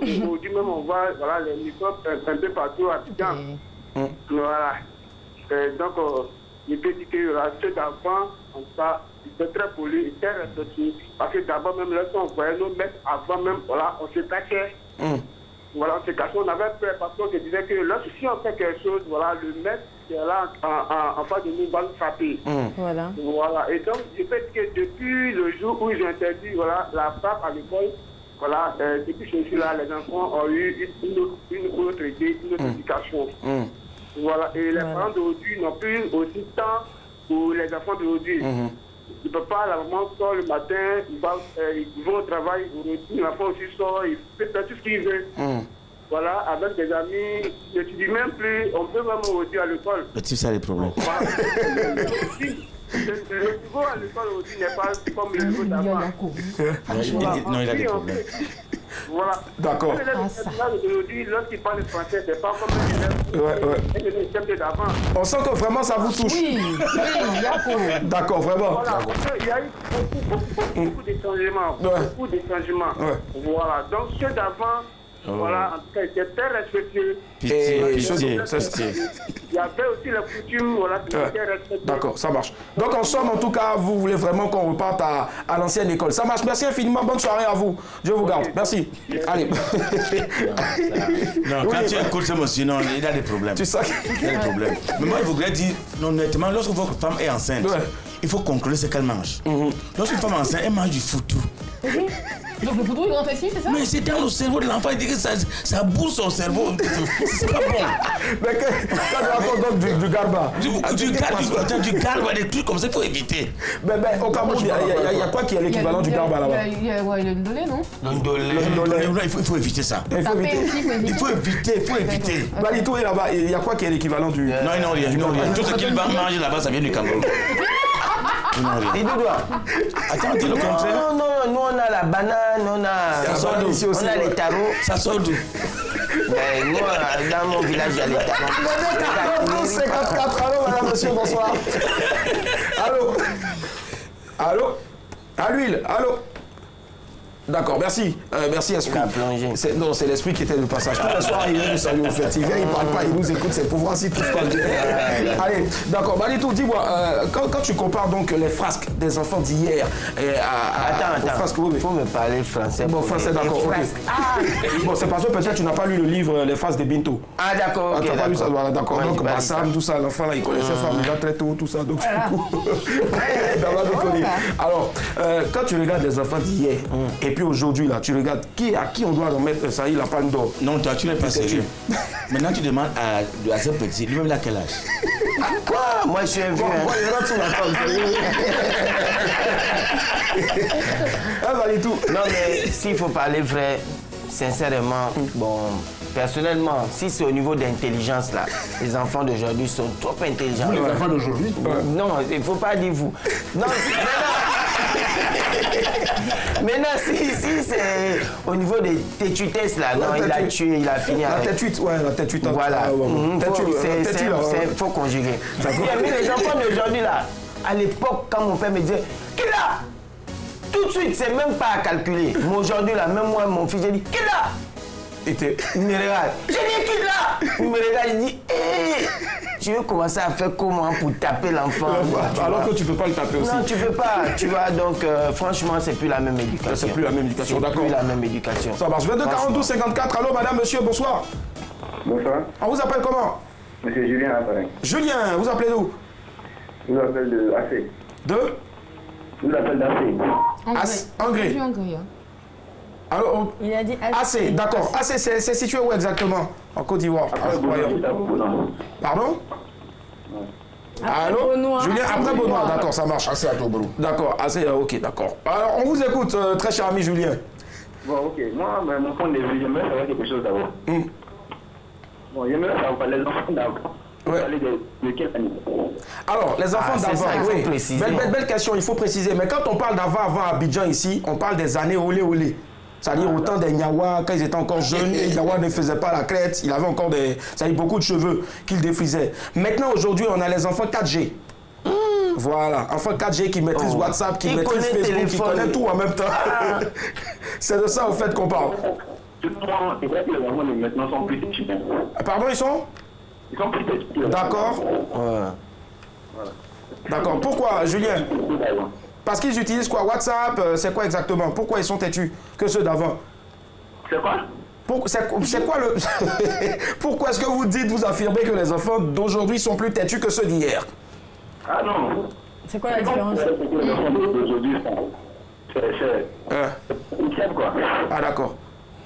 [SPEAKER 11] Aujourd'hui même, on voit voilà, les microbes un peu partout à Abidjan. Voilà. Donc, il peut dire que ceux d'enfants, en tout cas, ils sont très polis, très respectueux. Parce que d'abord, même lorsqu'on voyait nos maîtres avant même, voilà, on se cachait. Voilà, on se cachait, on avait peur parce qu'on se disait que lorsque si on fait quelque chose, voilà, le maître qui est là en face de nous va nous frapper.
[SPEAKER 3] Voilà.
[SPEAKER 11] Voilà. Et donc, je peux dire que depuis le jour où j'ai interdit voilà, la frappe à l'école, voilà, depuis ce jour-là, les enfants ont eu une autre idée, une autre éducation. Voilà, et les parents d'aujourd'hui n'ont plus aussi de temps pour les enfants d'aujourd'hui. Il ne peut pas, la maman sort le matin, ils vont au travail, l'enfant aussi sort, il fait tout ce qu'il veut. Voilà, avec des amis, je ne dis même plus, on peut même aujourd'hui à l'école.
[SPEAKER 8] C'est ça les problèmes.
[SPEAKER 11] Voilà. Le niveau à l'école aujourd'hui n'est pas comme le niveau d'avant.
[SPEAKER 8] Non, il a des problèmes.
[SPEAKER 11] Voilà.
[SPEAKER 1] D'accord.
[SPEAKER 11] Aujourd'hui, lorsqu'il parle français, c'est pas comme le d'avant.
[SPEAKER 1] On sent que vraiment ça vous touche.
[SPEAKER 3] Oui,
[SPEAKER 1] d'accord, vraiment.
[SPEAKER 11] Voilà, il y a eu beaucoup de changements. Beaucoup de changements. Voilà. Donc ceux d'avant Voilà, en tout cas, il était très respectueux.
[SPEAKER 1] Pitié.
[SPEAKER 11] Il y avait aussi la coutume, voilà, qui était respectée.
[SPEAKER 1] D'accord, ça marche. Donc en somme, en tout cas, vous voulez vraiment qu'on reparte à l'ancienne école. Ça marche, merci infiniment, bonne soirée à vous. Dieu vous garde, merci. Allez.
[SPEAKER 8] Non, quand tu écoutes ce monsieur, non, il a des problèmes.
[SPEAKER 1] Tu sais
[SPEAKER 8] il a des problèmes. Mais moi, je voudrais dire, honnêtement, lorsque votre femme est enceinte, il faut conclure ce qu'elle mange. Lorsqu'une femme est enceinte, elle mange du foutu.
[SPEAKER 4] Donc le foutu, il rentre ici, c'est ça?
[SPEAKER 8] Mais c'est dans le cerveau de l'enfant, il dit que ça bourre son cerveau. C'est pas bon.
[SPEAKER 1] Mais quand tu racontes donc du garba.
[SPEAKER 8] Du garba, des trucs comme ça, il faut éviter.
[SPEAKER 1] Mais au Cameroun, il y a quoi qui est l'équivalent du garba là-bas?
[SPEAKER 4] Il y a le ndolé, non?
[SPEAKER 8] Il faut éviter ça.
[SPEAKER 1] Il faut éviter. Balito est là-bas, il y a quoi qui est l'équivalent du...
[SPEAKER 8] Non, rien. Tout ce qu'il va manger là-bas, ça vient du Cameroun.
[SPEAKER 9] Et d'où doigt?
[SPEAKER 8] Attends, dis le contraire.
[SPEAKER 9] Non, nous on a la banane, on a les tarots.
[SPEAKER 8] Ça sort d'où?
[SPEAKER 9] Ben, moi, dans mon village, il y a les tarots.
[SPEAKER 1] 54, allô, madame, monsieur, bonsoir. Allô? À l'huile, allô? D'accord, merci. Merci, Esprit. Non, c'est l'Esprit qui était de passage. Tous les soirs, il vient nous saluer, en fait. Il vient, il ne parle pas, il nous écoute, c'est pour voir si tout se passe bien. Allez, d'accord. Balito, dis-moi, quand tu compares donc les frasques des enfants d'hier
[SPEAKER 9] Attends, il faut me parler français.
[SPEAKER 1] Bon, français, d'accord, ok. Bon, c'est parce que peut-être tu n'as pas lu le livre Les frasques de Binto.
[SPEAKER 9] Ah, d'accord, ok.
[SPEAKER 1] Tu n'as pas lu ça, voilà, d'accord. Donc, Bassam, tout ça, l'enfant, là, il connaissait Famila très tôt, tout ça. Donc, du coup, alors, quand tu regardes les enfants d'hier, et puis aujourd'hui, là, tu regardes à qui on doit remettre ça, il a pas d'or.
[SPEAKER 8] Non, toi, tu n'es pas sérieux. Maintenant, tu demandes à ce petit, lui-même, il a quel âge?
[SPEAKER 9] Quoi? Moi, je suis un vieux.
[SPEAKER 1] Il rentre sur la table.
[SPEAKER 9] Non, mais s'il faut parler vrai, sincèrement, bon, personnellement, si c'est au niveau d'intelligence, là, les enfants d'aujourd'hui sont trop intelligents.
[SPEAKER 2] Les enfants d'aujourd'hui?
[SPEAKER 9] Non, il ne faut pas dire vous. Non, maintenant, si c'est au niveau des têtuitesses, là, non, il a tué, il a fini avec...
[SPEAKER 1] La têtuite, ouais, la têtuite.
[SPEAKER 9] Voilà, il faut conjuguer. Mais les enfants d'aujourd'hui, là, à l'époque, quand mon père me disait, qu'il a tout de suite, c'est même pas à calculer. Mais aujourd'hui, là, même moi, mon fils, j'ai dit, qu'il a il me regarde. J'ai dit, qu'il a il me regarde, il dit, tu veux commencer à faire comment pour taper l'enfant?
[SPEAKER 1] Alors que tu peux pas le taper aussi.
[SPEAKER 9] Non, tu peux pas. Tu vois, donc franchement, c'est plus la même éducation.
[SPEAKER 1] C'est plus la même éducation, d'accord.
[SPEAKER 9] C'est plus la même éducation.
[SPEAKER 1] Ça marche. 22 42 54. Allô, madame, monsieur, bonsoir.
[SPEAKER 11] Bonsoir.
[SPEAKER 1] On vous appelle comment?
[SPEAKER 11] Monsieur Julien Appareil.
[SPEAKER 1] Julien, vous appelez d'où?
[SPEAKER 11] Je vous appelle de AC. Je vous appelle d'AC.
[SPEAKER 1] Hongrie. Alors,
[SPEAKER 3] il a dit
[SPEAKER 1] AC, d'accord. AC, c'est situé où exactement? En Côte d'Ivoire. Pardon? Allô? Julien, après Benoît, d'accord, ça marche.
[SPEAKER 2] AC à Tobrou.
[SPEAKER 1] D'accord, AC, ok, d'accord. Alors, on vous écoute, très cher ami Julien.
[SPEAKER 11] Bon, ok. Moi, mon point de vue, j'aimerais savoir quelque chose d'abord. Bon, j'aimerais savoir les enfants d'avant.
[SPEAKER 1] Ouais.
[SPEAKER 11] De quelle année?
[SPEAKER 1] Alors, les enfants d'avant, oui. Belle question, il faut préciser. Mais quand on parle d'avant Abidjan ici, on parle des années olé. C'est-à-dire autant des Nyawa, quand ils étaient encore jeunes, les Nyawa ne faisaient pas la crête, il avait encore beaucoup de cheveux qu'il défrisait. Maintenant, aujourd'hui, on a les enfants 4G. Voilà, enfants 4G qui maîtrisent WhatsApp, qui maîtrisent Facebook, qui connaissent tout en même temps. C'est de ça, au fait, qu'on parle.
[SPEAKER 11] C'est vrai que les enfants de maintenant sont plus petits.
[SPEAKER 1] Pardon, ils sont
[SPEAKER 11] plus petits.
[SPEAKER 1] D'accord. D'accord. Pourquoi, Julien? Parce qu'ils utilisent quoi? WhatsApp, c'est quoi exactement? Pourquoi ils sont têtus que ceux d'avant?
[SPEAKER 11] C'est quoi?
[SPEAKER 1] C'est quoi le... Pourquoi est-ce que vous affirmez que les enfants d'aujourd'hui sont plus têtus que ceux d'hier?
[SPEAKER 11] Ah non.
[SPEAKER 3] C'est quoi la différence?
[SPEAKER 11] Les enfants d'aujourd'hui sont... C'est quoi?
[SPEAKER 1] Ah d'accord.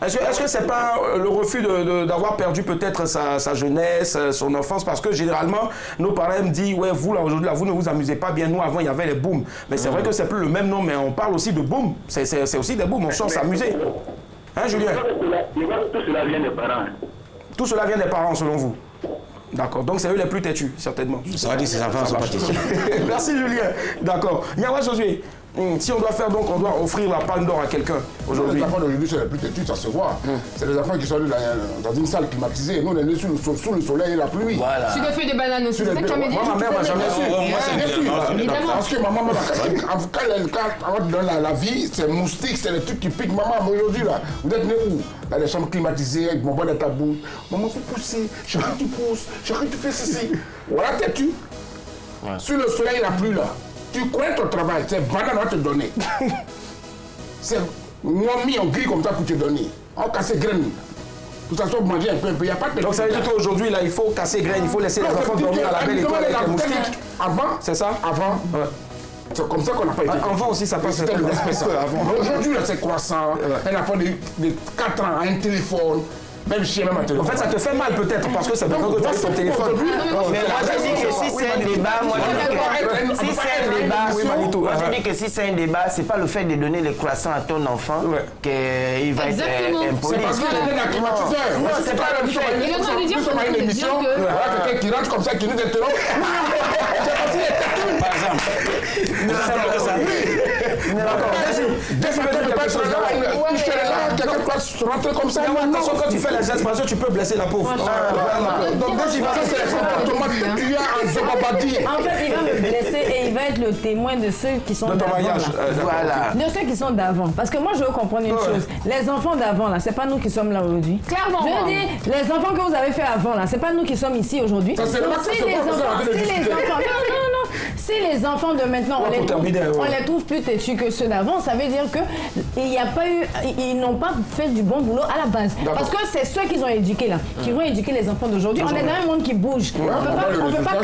[SPEAKER 1] Est-ce que c'est pas le refus d'avoir perdu peut-être sa jeunesse, son enfance? Parce que généralement, nos parents me disent, ouais, vous là aujourd'hui, vous ne vous amusez pas bien. Nous, avant, il y avait les booms. Mais c'est vrai que c'est plus le même nom, mais on parle aussi de boom. C'est aussi des booms, on sort s'amuser. Hein, Julien?
[SPEAKER 11] Tout cela vient des parents.
[SPEAKER 1] Tout cela vient des parents, selon vous? D'accord, donc c'est eux les plus têtus, certainement.
[SPEAKER 8] Ça va dire que ces enfants sont pas têtus.
[SPEAKER 1] Merci Julien. D'accord. Nyawa Josué, Si on doit faire donc, on doit offrir la palme d'or à quelqu'un aujourd'hui.
[SPEAKER 2] Les enfants d'aujourd'hui, c'est les plus têtus, ça se voit. C'est les enfants qui sont dans une salle climatisée. Nous, on est nés sous le soleil et la pluie.
[SPEAKER 4] Voilà. Sur des feuilles de banane aussi, c'est ça que tu as dit.
[SPEAKER 1] Moi, ma mère m'a jamais su.
[SPEAKER 2] Parce que ma maman, quand on donne la vie, c'est moustique, c'est les trucs qui piquent. Maman, aujourd'hui, là, vous êtes nés où? Dans les chambres climatisées, avec mon bon dans ta bouche. Maman, faut pousser. Chérie, tu pousses. Chérie, tu fais ceci. Voilà, têtu. Sur le soleil et la pluie, là. Tu connais ton travail, c'est banane, on va te donner. C'est mis en gris comme ça pour te donner. On casse les graines. Pour ça, soit manger un peu, il n'y a pas de...
[SPEAKER 1] Donc ça veut dire qu'aujourd'hui, là, il faut casser les graines, il faut laisser les enfants dormir à la belle étoile avec les moustiques.
[SPEAKER 2] Avant,
[SPEAKER 1] c'est ça?
[SPEAKER 2] Avant. Ouais. C'est comme ça qu'on n'a pas été.
[SPEAKER 1] Enfant aussi, ça passe.
[SPEAKER 2] C'était le respect, ça. Aujourd'hui, c'est croissant. Un enfant de 4 ans a un téléphone. Même chien, même un téléphone.
[SPEAKER 1] En fait, ça te fait mal peut-être parce que ça te donne ton téléphone.
[SPEAKER 9] Mais moi, je dis que si c'est un débat, moi, je dis que si c'est un débat, c'est pas le fait de donner les croissants à ton enfant qu'il va être impoli.
[SPEAKER 2] C'est parce qu'il est un climatiseur.
[SPEAKER 9] Non, c'est pas le fait.
[SPEAKER 2] Nous sommes à une émission, quelqu'un qui rentre comme ça, qui nous interrompt.
[SPEAKER 8] Par exemple.
[SPEAKER 2] Quelqu'un peut rentrer comme ça.
[SPEAKER 1] Attention, quand tu fais les expansions, tu peux blesser la peau.
[SPEAKER 3] Donc,
[SPEAKER 2] c'est le comportement que tu as en Zobabadi.
[SPEAKER 3] En fait, il va me blesser et il va être le témoin de ceux qui sont d'avant.
[SPEAKER 9] Voilà.
[SPEAKER 3] De ceux qui sont d'avant. Parce que moi, je veux comprendre une chose. Les enfants d'avant, là, c'est pas nous qui sommes là aujourd'hui.
[SPEAKER 4] Clairement.
[SPEAKER 3] Je veux dire, les enfants que vous avez fait avant, là, c'est pas nous qui sommes ici aujourd'hui.
[SPEAKER 2] Si
[SPEAKER 3] les enfants de maintenant, on les trouve plus têtus que ceux d'avant, ça veut dire qu'ils n'ont pas fait du bon boulot à la base. Parce que c'est ceux qu'ils ont éduqués là, qui vont éduquer les enfants d'aujourd'hui. On est dans un monde qui bouge. On ne peut pas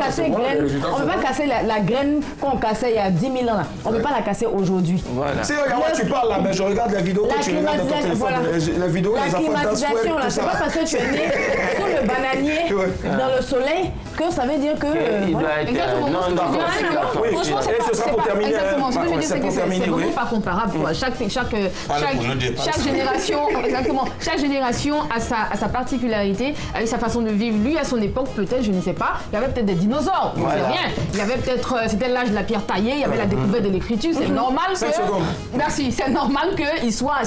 [SPEAKER 3] casser la graine qu'on cassait il y a 10 000 ans là. On ne peut pas la casser aujourd'hui.
[SPEAKER 1] C'est regarde, tu parles là, mais je regarde la vidéo que tu regardes dans ton téléphone. La vidéo, les enfants
[SPEAKER 3] climatisation là, c'est pas parce que tu es né sous le bananier dans le soleil que ça veut dire que.
[SPEAKER 4] Franchement,
[SPEAKER 1] ce sera pour terminer.
[SPEAKER 4] Exactement. Ce que je veux dire, c'est que c'est vraiment pas comparable. Chaque génération a sa particularité, avec sa façon de vivre. Lui, à son époque, peut-être, je ne sais pas, il y avait peut-être des dinosaures. On ne sait rien. Il y avait peut-être, c'était l'âge de la pierre taillée. Il y avait la découverte de l'écriture. C'est normal que. Merci. C'est normal qu'il soit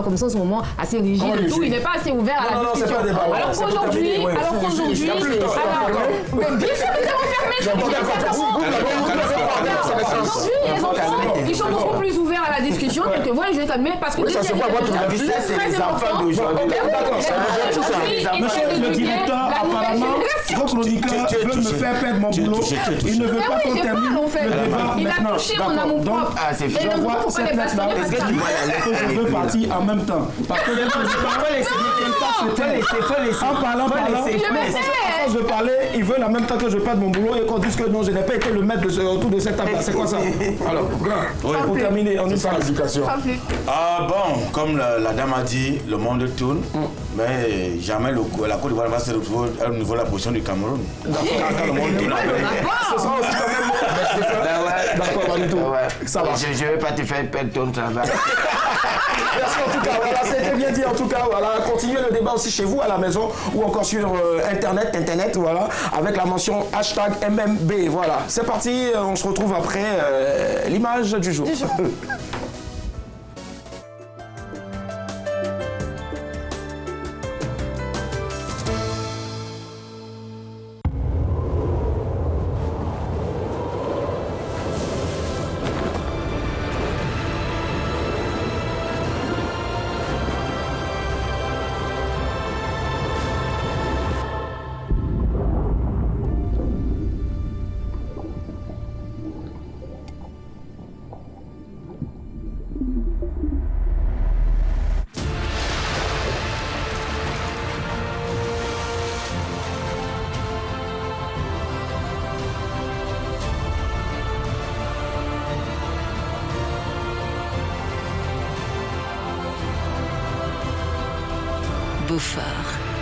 [SPEAKER 4] comme ça en ce moment assez rigide et tout. Il n'est pas assez ouvert à la discussion. Alors qu'aujourd'hui, bien sûr que c'est refermé. Aujourd'hui, les enfants, ils sont beaucoup plus ouverts à la discussion. Quelquefois, je vais t'admettre parce que
[SPEAKER 9] ça se voit, c'est les enfants d'aujourd'hui.
[SPEAKER 12] Monsieur le directeur, apparemment, votre chroniqueur veut me faire perdre mon boulot. Il ne veut pas qu'on termine le débat.
[SPEAKER 4] Il a touché mon amour propre.
[SPEAKER 12] Je vois cette lettre-là que je veux partir en même temps. Parce que en parlant, je veux parler, ils veulent en même temps que je perde mon boulot et qu'on dise que non, je n'ai pas été le maître autour de cette table. C'est quoi ça? Alors, pour terminer, on est sur l'éducation.
[SPEAKER 8] Ah bon, comme la dame a dit, le monde tourne, mais jamais la Côte d'Ivoire va se retrouver au niveau de la position du Cameroun. D'accord, quand le monde tourne.
[SPEAKER 1] Ce sera aussi quand même. D'accord, du tout.
[SPEAKER 9] Ça va. Je ne vais pas te faire perdre ton travail.
[SPEAKER 1] Merci en tout cas, voilà, c'était bien dit en tout cas, voilà, continuez le débat aussi chez vous à la maison ou encore sur internet, voilà, avec la mention #MMB, voilà. C'est parti, on se retrouve après l'image du jour.
[SPEAKER 13] Beaufort,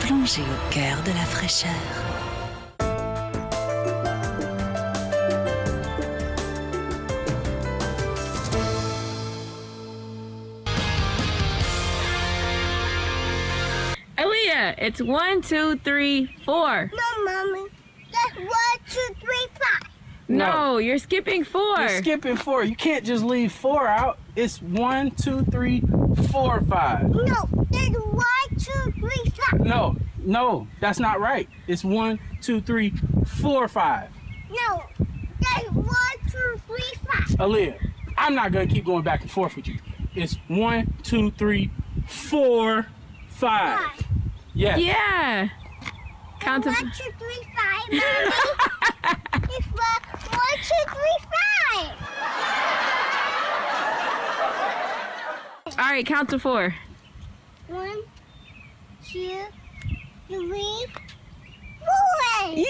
[SPEAKER 13] plongé au cœur de la fraîcheur.
[SPEAKER 14] Aaliyah, it's 1, 2, 3, 4.
[SPEAKER 15] No, Mommy. That's 1, 2, 3, 5.
[SPEAKER 14] No, you're skipping 4.
[SPEAKER 15] You're skipping 4. You can't just leave 4 out. It's 1, 2, 3, 4, 5.
[SPEAKER 10] No, there's 1, 2, 3, 5.
[SPEAKER 15] No, that's not right. It's 1, 2, 3, 4, 5.
[SPEAKER 10] No, there's 1, 2, 3, 5.
[SPEAKER 15] Aaliyah, I'm not gonna keep going back and forth with you. It's 1, 2, 3, 4, 5. Yes.
[SPEAKER 14] Yeah. Count to
[SPEAKER 10] 1, 2, 3, 5, Mommy. It's 1, 2, 3, 5.
[SPEAKER 14] All right, count to 4.
[SPEAKER 10] 1, 2, 3, 4.
[SPEAKER 14] Yeah.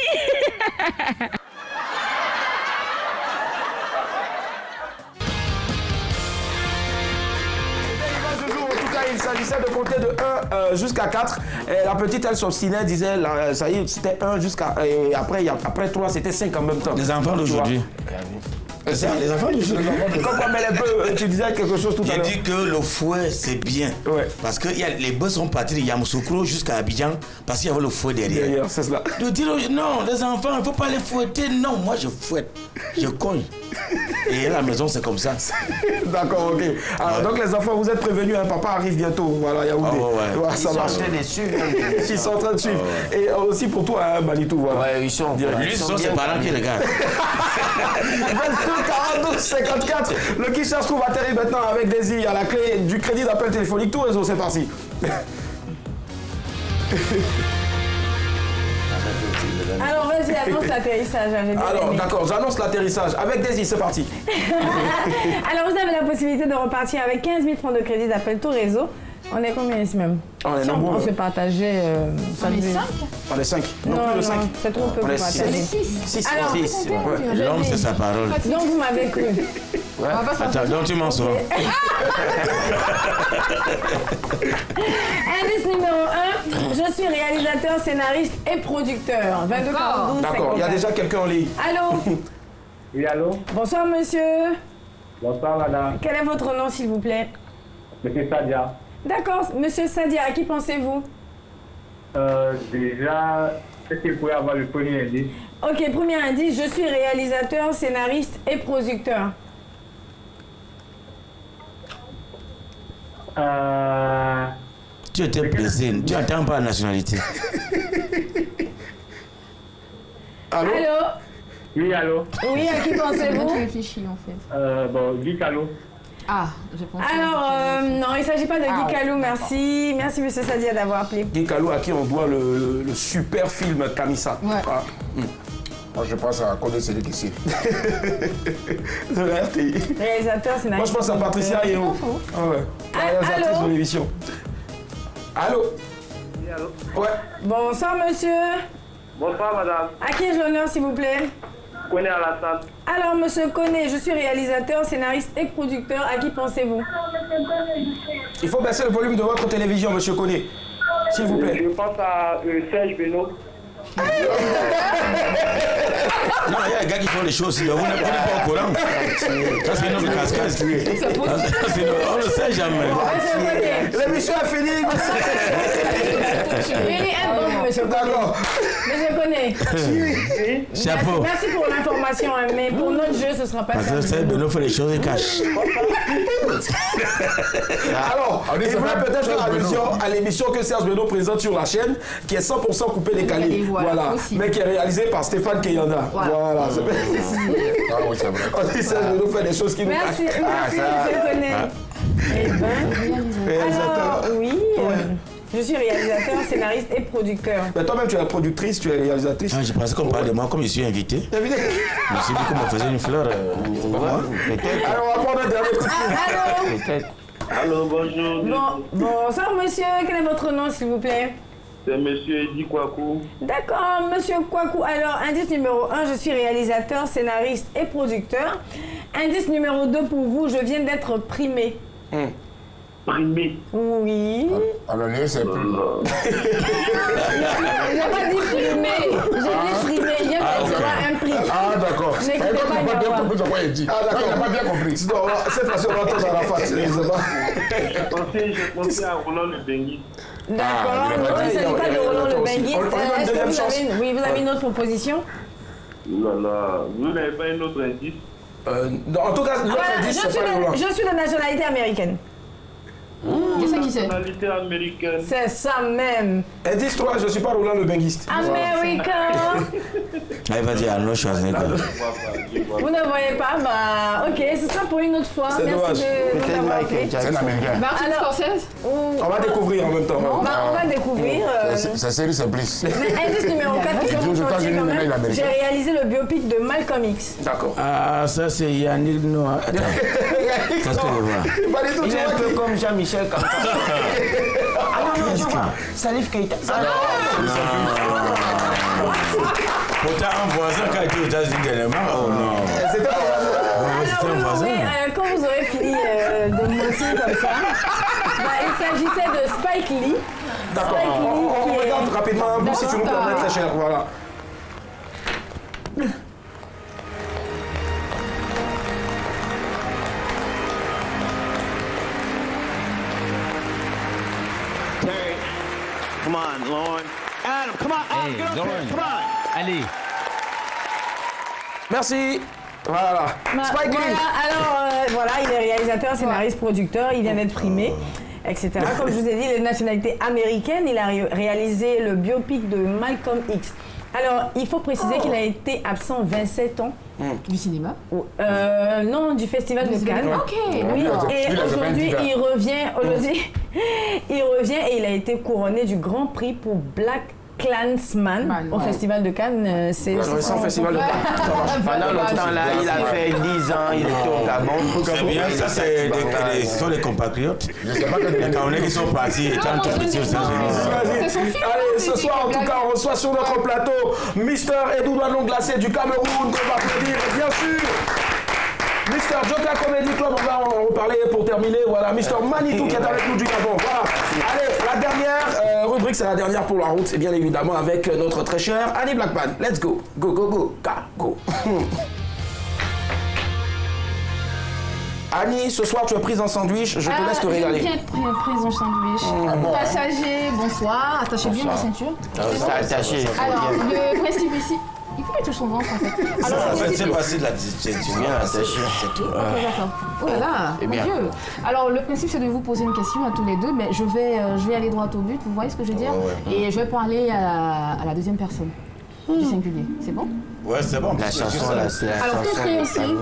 [SPEAKER 1] Il s'agissait de compter de 1 jusqu'à 4. Et la petite, elle s'obstinait, disait, ça y est, c'était 1 jusqu'à... Et après 3, c'était 5 en même temps.
[SPEAKER 8] Les enfants d'aujourd'hui. Les enfants d'aujourd'hui.
[SPEAKER 1] Tu disais quelque chose tout à l'heure.
[SPEAKER 8] J'ai dit que le fouet, c'est bien. Ouais. Parce que les bus sont partis de Yamoussoukro jusqu'à Abidjan parce qu'il y avait le fouet derrière.
[SPEAKER 1] C'est cela.
[SPEAKER 8] De dire, non, les enfants, il ne faut pas les fouetter. Non, moi, je fouette. Je cogne. Et à la maison, c'est comme ça.
[SPEAKER 1] D'accord, ok. Alors, donc, les enfants, vous êtes prévenus, hein, papa arrive bientôt. Voilà, Yaoundé.
[SPEAKER 9] Ils sont en train de suivre.
[SPEAKER 1] Ils sont en train de suivre. Et aussi pour toi, hein, Manitou. Voilà.
[SPEAKER 9] Ouais, ils sont.
[SPEAKER 8] Lui, ce sont ses parents qui regardent.
[SPEAKER 1] 42 54. Le qui cherche trouve atterri maintenant avec Daisy à la clé du crédit d'appel téléphonique. Tout réseau, c'est parti.
[SPEAKER 3] Alors vas-y, annonce l'atterrissage.
[SPEAKER 1] Alors d'accord, j'annonce l'atterrissage. Avec Daisy, c'est parti.
[SPEAKER 3] Alors vous avez la possibilité de repartir avec 15 000 francs de crédit d'appel tout réseau. On est combien ici même?
[SPEAKER 1] On est nombreux.
[SPEAKER 3] On se partageait.
[SPEAKER 4] On est 5?
[SPEAKER 1] On est 5.
[SPEAKER 3] Non, non, c'est trop peu pour partager.
[SPEAKER 8] On est 6. L'homme, c'est sa parole.
[SPEAKER 3] Donc vous m'avez cru.
[SPEAKER 8] Ouais. Attends, donc tu m'en sors.
[SPEAKER 3] Indice numéro 1, je suis réalisateur, scénariste et producteur. 22 42
[SPEAKER 1] D'accord, il y a déjà quelqu'un en ligne.
[SPEAKER 3] Allô?
[SPEAKER 11] Oui, allô?
[SPEAKER 3] Bonsoir monsieur.
[SPEAKER 11] Bonsoir madame.
[SPEAKER 3] Quel est votre nom s'il vous plaît?
[SPEAKER 11] Monsieur Sadia.
[SPEAKER 3] D'accord, monsieur Sadia, à qui pensez-vous?
[SPEAKER 11] Déjà, est-ce que vous pouvez avoir le premier indice?
[SPEAKER 3] Ok, premier indice, je suis réalisateur, scénariste et producteur.
[SPEAKER 8] Tu étais blessé, tu n'attends pas la nationalité.
[SPEAKER 1] Allô?
[SPEAKER 3] Allô?
[SPEAKER 11] Oui, allô?
[SPEAKER 3] Oui, à qui pensez-vous?
[SPEAKER 4] Je réfléchis en fait.
[SPEAKER 11] Bon, Guy Calo.
[SPEAKER 4] Ah, je pense.
[SPEAKER 3] Alors, non, il ne s'agit pas de Guy Calou, merci. Merci, monsieur Sadia, d'avoir appelé.
[SPEAKER 1] Guy Calou, à qui on doit le super film Kamissa.
[SPEAKER 4] Ouais.
[SPEAKER 1] Ah.
[SPEAKER 2] Moi, je pense à Kodé Sédé ici.
[SPEAKER 1] De la RTI.
[SPEAKER 3] Réalisateur, scénariste.
[SPEAKER 1] Moi, je pense à Patricia Yeo. Ah ouais. Réalisatrice de l'émission. Allô?
[SPEAKER 11] Oui, allô?
[SPEAKER 1] Ouais.
[SPEAKER 3] Bonsoir, monsieur.
[SPEAKER 11] Bonsoir, madame.
[SPEAKER 3] À qui ai-je l'honneur, s'il vous plaît?
[SPEAKER 11] Koné Alassane.
[SPEAKER 3] Alors, monsieur Koné, je suis réalisateur, scénariste et producteur. À qui pensez-vous?
[SPEAKER 1] Il faut baisser le volume de votre télévision, monsieur Koné. S'il vous plaît.
[SPEAKER 11] Je pense à Serge Benoît.
[SPEAKER 8] Non, il y a des gars qui font les choses, vous n'êtes pas au courant. Ça, c'est notre casquette. On ne sait jamais.
[SPEAKER 1] L'émission est finie.
[SPEAKER 3] Monsieur Koné.
[SPEAKER 1] D'accord.
[SPEAKER 3] Monsieur Koné.
[SPEAKER 8] Chapeau.
[SPEAKER 3] Merci pour l'information, mais pour notre jeu, ce ne sera pas ça.
[SPEAKER 8] Parce que c'est Benoît fait les choses et cache.
[SPEAKER 1] Alors, il voulait peut-être faire allusion à l'émission que Serge Benoît présente sur la chaîne, qui est 100% coupé décalé. Voilà. Mais qui est réalisé par Stéphane Keyanda. Voilà.
[SPEAKER 2] Ah oui, c'est vrai.
[SPEAKER 1] On dit Serge Benoît fait des choses qui nous cachent.
[SPEAKER 3] Merci, monsieur Koné. Eh ben, alors, oui. Je suis réalisateur, scénariste et producteur.
[SPEAKER 1] Mais toi-même, tu es la productrice, tu es réalisatrice.
[SPEAKER 8] Ah, je pensais qu'on parlait de moi comme je suis invité. Je me suis dit qu'on me faisait une fleur.
[SPEAKER 1] Peut-être. Alors, on va prendre un dernier coup de fil.
[SPEAKER 3] Allô?
[SPEAKER 1] Peut-être.
[SPEAKER 11] Allô, bonjour.
[SPEAKER 3] Bonsoir, monsieur. Quel est votre nom, s'il vous plaît?
[SPEAKER 11] C'est monsieur Eddy Kwaku.
[SPEAKER 3] D'accord, monsieur Kwaku. Alors, indice numéro 1, je suis réalisateur, scénariste et producteur. Indice numéro 2 pour vous, je viens d'être primé.
[SPEAKER 11] Primé?
[SPEAKER 3] Oui.
[SPEAKER 2] Alors, c'est plus.
[SPEAKER 3] J'ai pas dit primé. J'ai dit primé. Il y a un prix.
[SPEAKER 2] Ah, d'accord.
[SPEAKER 3] N'écoutez pas,
[SPEAKER 2] il n'a pas bien compris ce qu'il dit.
[SPEAKER 1] Ah, d'accord.
[SPEAKER 2] Il n'a pas bien compris.
[SPEAKER 1] Cette fois-ci, on va entendre à la face.
[SPEAKER 11] Je pensais à Roland le Bengui.
[SPEAKER 3] D'accord, non, il ne s'agit pas de Roland le Benguiste. Est-ce que vous avez une autre proposition?
[SPEAKER 16] Vous n'avez pas un autre indice?
[SPEAKER 12] En tout cas, l'autre indice, c'est pas le loin.
[SPEAKER 3] Je suis de nationalité américaine.
[SPEAKER 4] C'est ça qui c'est.
[SPEAKER 16] Nationalité américaine.
[SPEAKER 3] C'est ça même.
[SPEAKER 12] Indice 3, je ne suis pas Roland le benguiste.
[SPEAKER 3] America.
[SPEAKER 8] Allez, vas-y, Arnaud Schwarzenegger.
[SPEAKER 3] Vous ne voyez pas? Bah, ok, ce sera pour une autre fois.
[SPEAKER 12] C'est
[SPEAKER 3] Merci
[SPEAKER 12] dommage.
[SPEAKER 3] de nous avoir appelé.
[SPEAKER 2] C'est un américain.
[SPEAKER 4] Martin Scorsese?
[SPEAKER 12] On va découvrir en même temps.
[SPEAKER 3] On va découvir.
[SPEAKER 2] Sa série, c'est plus.
[SPEAKER 3] Mais indice numéro 4, j'ai réalisé le biopic de Malcolm X.
[SPEAKER 12] D'accord.
[SPEAKER 8] Ah, ça c'est Yannick Noah. Attends. Ça, c'est le voir.
[SPEAKER 9] Il est un peu comme Jean-Michel Kankan. Ah non, je vois. Salif Keita.
[SPEAKER 8] Pourtant, un voisin qui a été aux États-Unis dernièrement. Oh non.
[SPEAKER 12] C'était
[SPEAKER 8] un voisin.
[SPEAKER 3] Quand vous aurez fini de mentir comme ça, il s'agissait de Spike Lee.
[SPEAKER 12] D'accord. On regarde rapidement un bout si tu nous permets, très cher. Voilà.
[SPEAKER 17] Come on, Lauren. Adam, come on. Hey, get up here. Come on. Allez.
[SPEAKER 12] Merci. Voilà. Spike Lee.
[SPEAKER 3] Alors, il est réalisateur, scénariste, producteur. Il vient d'être primé, etc. Comme je vous ai dit, il est de nationalité américaine. Il a réalisé le biopic de Malcolm X. Alors, il faut préciser qu'il a été absent 27 ans.
[SPEAKER 4] Du cinéma?
[SPEAKER 3] Non, du Festival de Cannes.
[SPEAKER 4] Ok.
[SPEAKER 3] Oui, et aujourd'hui, il revient et il a été couronné du Grand Prix pour Black Klansman au Festival de Cannes. C'est
[SPEAKER 12] son festival de Cannes.
[SPEAKER 9] Pendant longtemps, là, il a fait 10 ans, il était au Gabon.
[SPEAKER 8] C'est bien, ça, ce sont des compatriotes. Les Camerounais qui sont partis étant tout petits aux États-Unis.
[SPEAKER 12] Allez, ce soir, en tout cas, on reçoit sur notre plateau Mister Edouard Glacé du Cameroun, qu'on va applaudir, bien sûr. Mister Joka Comedy Club, on va en reparler pour terminer. Voilà, Mister Manitou qui est avec nous du Gabon. Voilà. Allez, la dernière rubrique, c'est la dernière pour la route. C'est bien évidemment avec notre très cher Annie Blackman. Let's go. Go, go, go. Go. Annie, ce soir tu es prise en sandwich, je te laisse te régaler.
[SPEAKER 4] Je viens être prise en sandwich. Passager, bonsoir. Attachez bien ma ceinture.
[SPEAKER 9] C'est attaché.
[SPEAKER 4] Alors, le principe ici. Il faut mettre son ventre en fait.
[SPEAKER 8] Alors, c'est facile de la ceinture.
[SPEAKER 9] Bien attaché, c'est tout.
[SPEAKER 4] Ok, d'accord. Oh là là,
[SPEAKER 9] mon
[SPEAKER 4] Dieu. Alors, le principe, c'est de vous poser une question à tous les deux, mais je vais aller droit au but, vous voyez ce que je veux dire? Et je vais parler à la deuxième personne, du singulier. C'est bon?
[SPEAKER 8] Ouais, c'est bon.
[SPEAKER 9] La chanson, là, c'est la chanson.
[SPEAKER 4] Alors, ton créancier...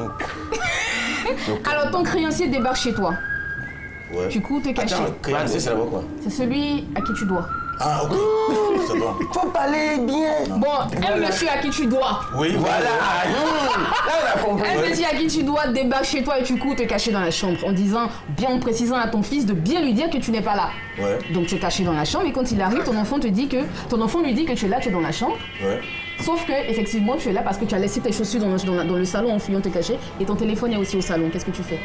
[SPEAKER 4] Alors, ton créancier débarque chez toi.
[SPEAKER 8] Ouais.
[SPEAKER 4] Tu cours te cacher.
[SPEAKER 8] Attends, créancier, c'est d'abord quoi?
[SPEAKER 4] C'est celui à qui tu dois.
[SPEAKER 8] Ah, ok. C'est bon.
[SPEAKER 9] Faut parler bien.
[SPEAKER 4] Bon, un monsieur à qui tu dois.
[SPEAKER 8] Oui, voilà.
[SPEAKER 9] Là, on a compris.
[SPEAKER 4] Un monsieur à qui tu dois débarque chez toi et tu cours te cacher dans la chambre en précisant à ton fils de bien lui dire que tu n'es pas là.
[SPEAKER 8] Ouais.
[SPEAKER 4] Donc tu es caché dans la chambre et quand il arrive, ton enfant lui dit que tu es là, tu es dans la chambre.
[SPEAKER 8] Ouais.
[SPEAKER 4] Sauf que effectivement tu es là parce que tu as laissé tes chaussures dans le salon en fuyant te cacher et ton téléphone est aussi au salon. Qu'est-ce que tu fais?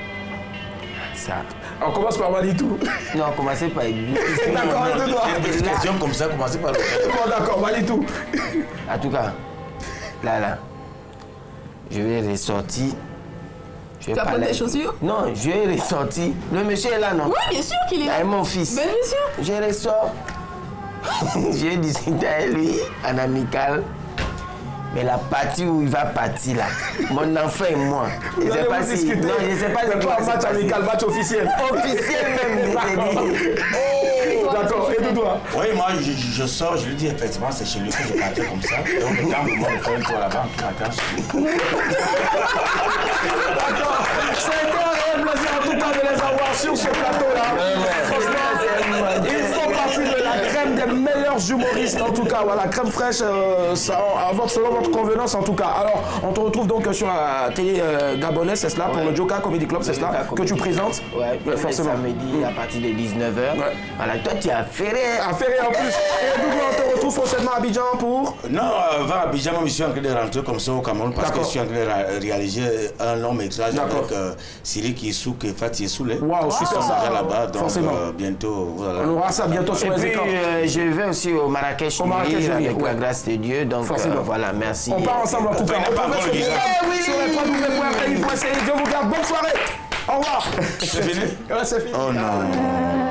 [SPEAKER 9] Ça.
[SPEAKER 12] On commence par Manitou.
[SPEAKER 9] Non, commencez par
[SPEAKER 12] D'accord, Edouard.
[SPEAKER 8] Une question comme ça, commencez par le.
[SPEAKER 12] Bon, d'accord, Manitou.
[SPEAKER 9] En tout cas, là, je vais ressortir.
[SPEAKER 4] Tu vas prendre tes chaussures?
[SPEAKER 9] Non, je vais ressortir. Le monsieur est là, non?
[SPEAKER 4] Oui, bien sûr qu'il est là.
[SPEAKER 9] Avec mon fils.
[SPEAKER 4] Ben, bien sûr.
[SPEAKER 9] Je ressors. Je vais discuter avec lui en amical. Mais la partie où il va partir là, mon enfant et moi, je ne sais pas si...
[SPEAKER 12] Non,
[SPEAKER 9] je ne sais pas si...
[SPEAKER 12] C'est pas un match amical, match officiel.
[SPEAKER 9] Officiel même,
[SPEAKER 12] D'accord, et toi?
[SPEAKER 8] Oui, moi, je sors, je lui dis effectivement, c'est chez lui que je partais comme ça. Et on me tente pour moi de faire une tour là-bas, qui m'attend.
[SPEAKER 12] D'accord, ça a été un réel plaisir en tout cas de les avoir sur ce plateau-là. Franchement, ils font partie de la crème des meilleurs humoristes en tout cas. Voilà, crème fraîche, selon votre convenance en tout cas. Alors, on te retrouve donc sur la télé gabonaise, c'est cela, pour le Joka Comedy Club, c'est cela, que tu présentes.
[SPEAKER 9] Ouais, forcément. Samedi à partir de 19h. Voilà, toi tu es affairé.
[SPEAKER 12] Affairé en plus. Et d'où on te retrouve prochainement à Abidjan pour...
[SPEAKER 8] Non, avant Abidjan, moi je suis en train de rentrer comme ça au Cameroun parce que je suis en train de réaliser un long métrage avec Siri Kissou et Fatih Soulé.
[SPEAKER 12] Waouh, super ça.
[SPEAKER 8] Là-bas, donc bientôt. Voilà.
[SPEAKER 12] On aura ça bientôt sur les écrans.
[SPEAKER 9] Et puis je vais aussi au Marrakech, avec la grâce de Dieu. Donc voilà, merci.
[SPEAKER 12] On part ensemble en tout cas. On va sur les www.ri.ci. Dieu vous garde. Bonne soirée. Au revoir.
[SPEAKER 8] C'est fini?
[SPEAKER 12] Ouais, c'est fini.
[SPEAKER 8] Oh non.